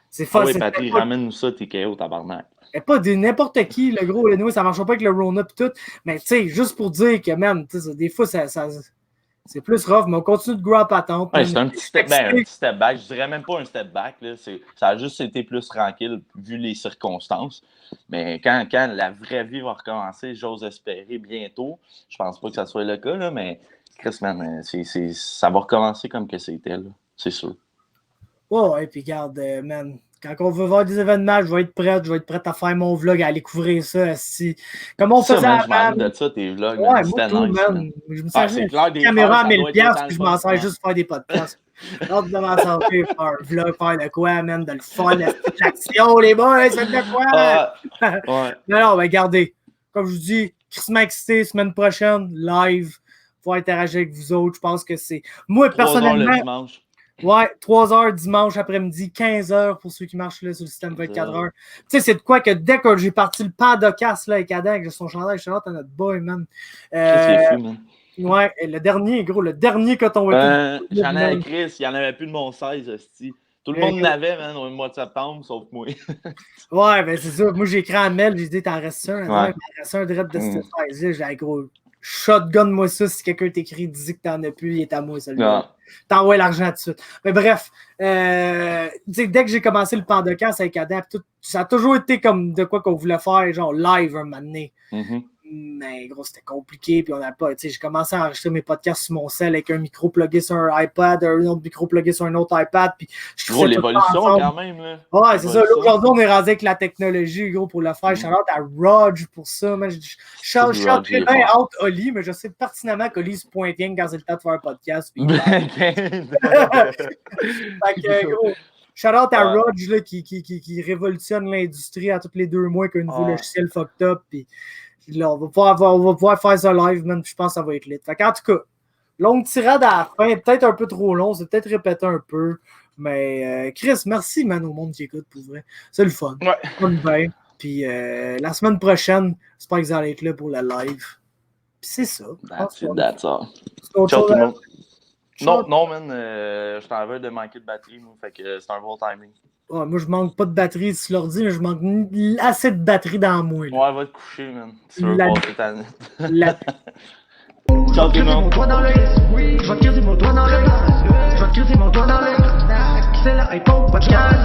C'est fort. Oui, Patrick, ramène-nous ça, TKO, tabarnak. Et pas de n'importe qui, le gros. Anyway, ça ne marchera pas avec le Rona et tout. Mais tu sais, juste pour dire que, man, des fois, ça c'est plus rough, mais on continue de grow à patente. Ouais, c'est un petit step back. Je dirais même pas un step back. Là. Ça a juste été plus tranquille vu les circonstances. Mais quand la vraie vie va recommencer, j'ose espérer bientôt. Je pense pas que ça soit le cas, là, mais Chris, man, ça va recommencer comme que c'était, là. C'est sûr. Ouais, puis regarde, man. Quand on veut voir des événements, je vais être prête à faire mon vlog, à aller couvrir ça. Comme on faisait avant. Je de ça, tes vlogs. Ouais, moi tout, man. Je me sers une caméra à 1000$, puis je m'en sers juste pour faire des podcasts. Hâte de m'en sortir, faire un vlog, faire de quoi, man, de le fun, de l'action, les boys, faites de quoi, man. Non, ben regardez, comme je vous dis, Christmas excité, semaine prochaine, live, pour interagir avec vous autres. Je pense que c'est... Moi, personnellement... Ouais, 3h dimanche après-midi, 15h pour ceux qui marchent là sur le système 24h. Tu sais, c'est de quoi que dès que j'ai parti le podcast là avec Adam, avec son chandail, je suis là, t'as notre boy, man. C'est fou, man. Ouais, et le dernier que ton j'en ai avec Chris, il n'y en avait plus de mon 16, hostie. Tout le monde l'avait, man, au mois de septembre, sauf moi. Ouais, ben c'est ça. Moi, j'ai écrit un mail, j'ai dit, t'en restes un. T'en restes un direct de ce size-là. J'ai dit, gros, shotgun-moi ça. Si quelqu'un t'écrit, dis que t'en as plus, il est à moi, celui-là. T'envoies l'argent tout de suite. Mais bref, dès que j'ai commencé le podcast avec Adam, ça a toujours été comme de quoi qu'on voulait faire, genre live un moment donné. Mais gros, c'était compliqué, puis on n'a pas. J'ai commencé à enregistrer mes podcasts sur mon cell avec un micro plugué sur un iPad, un autre micro plugué sur un autre iPad. Puis gros, l'évolution quand même. Là. Ouais, c'est ça. Là, aujourd'hui, on est rendu avec la technologie, gros, pour le faire. Je suis à Rodge pour ça. Je suis très bien out Oli, mais je sais pertinemment qu'Oli se pointe rien quand c'est le temps de faire un podcast. Puis... fait que, gros. Shout-out à Rodge là, qui révolutionne l'industrie à tous les 2 mois qu'un nouveau logiciel fucked up. Puis là, on va pouvoir faire ça live, man. Je pense que ça va être lit. Fait en tout cas, longue tirade à la fin, peut-être un peu trop long, c'est peut-être répété un peu. Mais Chris, merci, man, au monde qui écoute, pour vrai. C'est le fun. Ouais. Bien. Puis la semaine prochaine, j'espère que vous allez être là pour le live. Puis c'est ça. That's all. Ciao tout le monde. Non, man, je t'en veux de manquer de batterie, moi, fait que c'est un bon timing. Ouais, moi, je manque pas de batterie sur l'ordi, mais je manque assez de batterie dans moi. Là. Ouais, va te coucher, man. Tu veux passer ta nuit. Ciao, tout le monde. Je vais te criser mon doigt dans l'œil. Je vais te criser mon doigt dans l'œil. C'est la hypo podcast.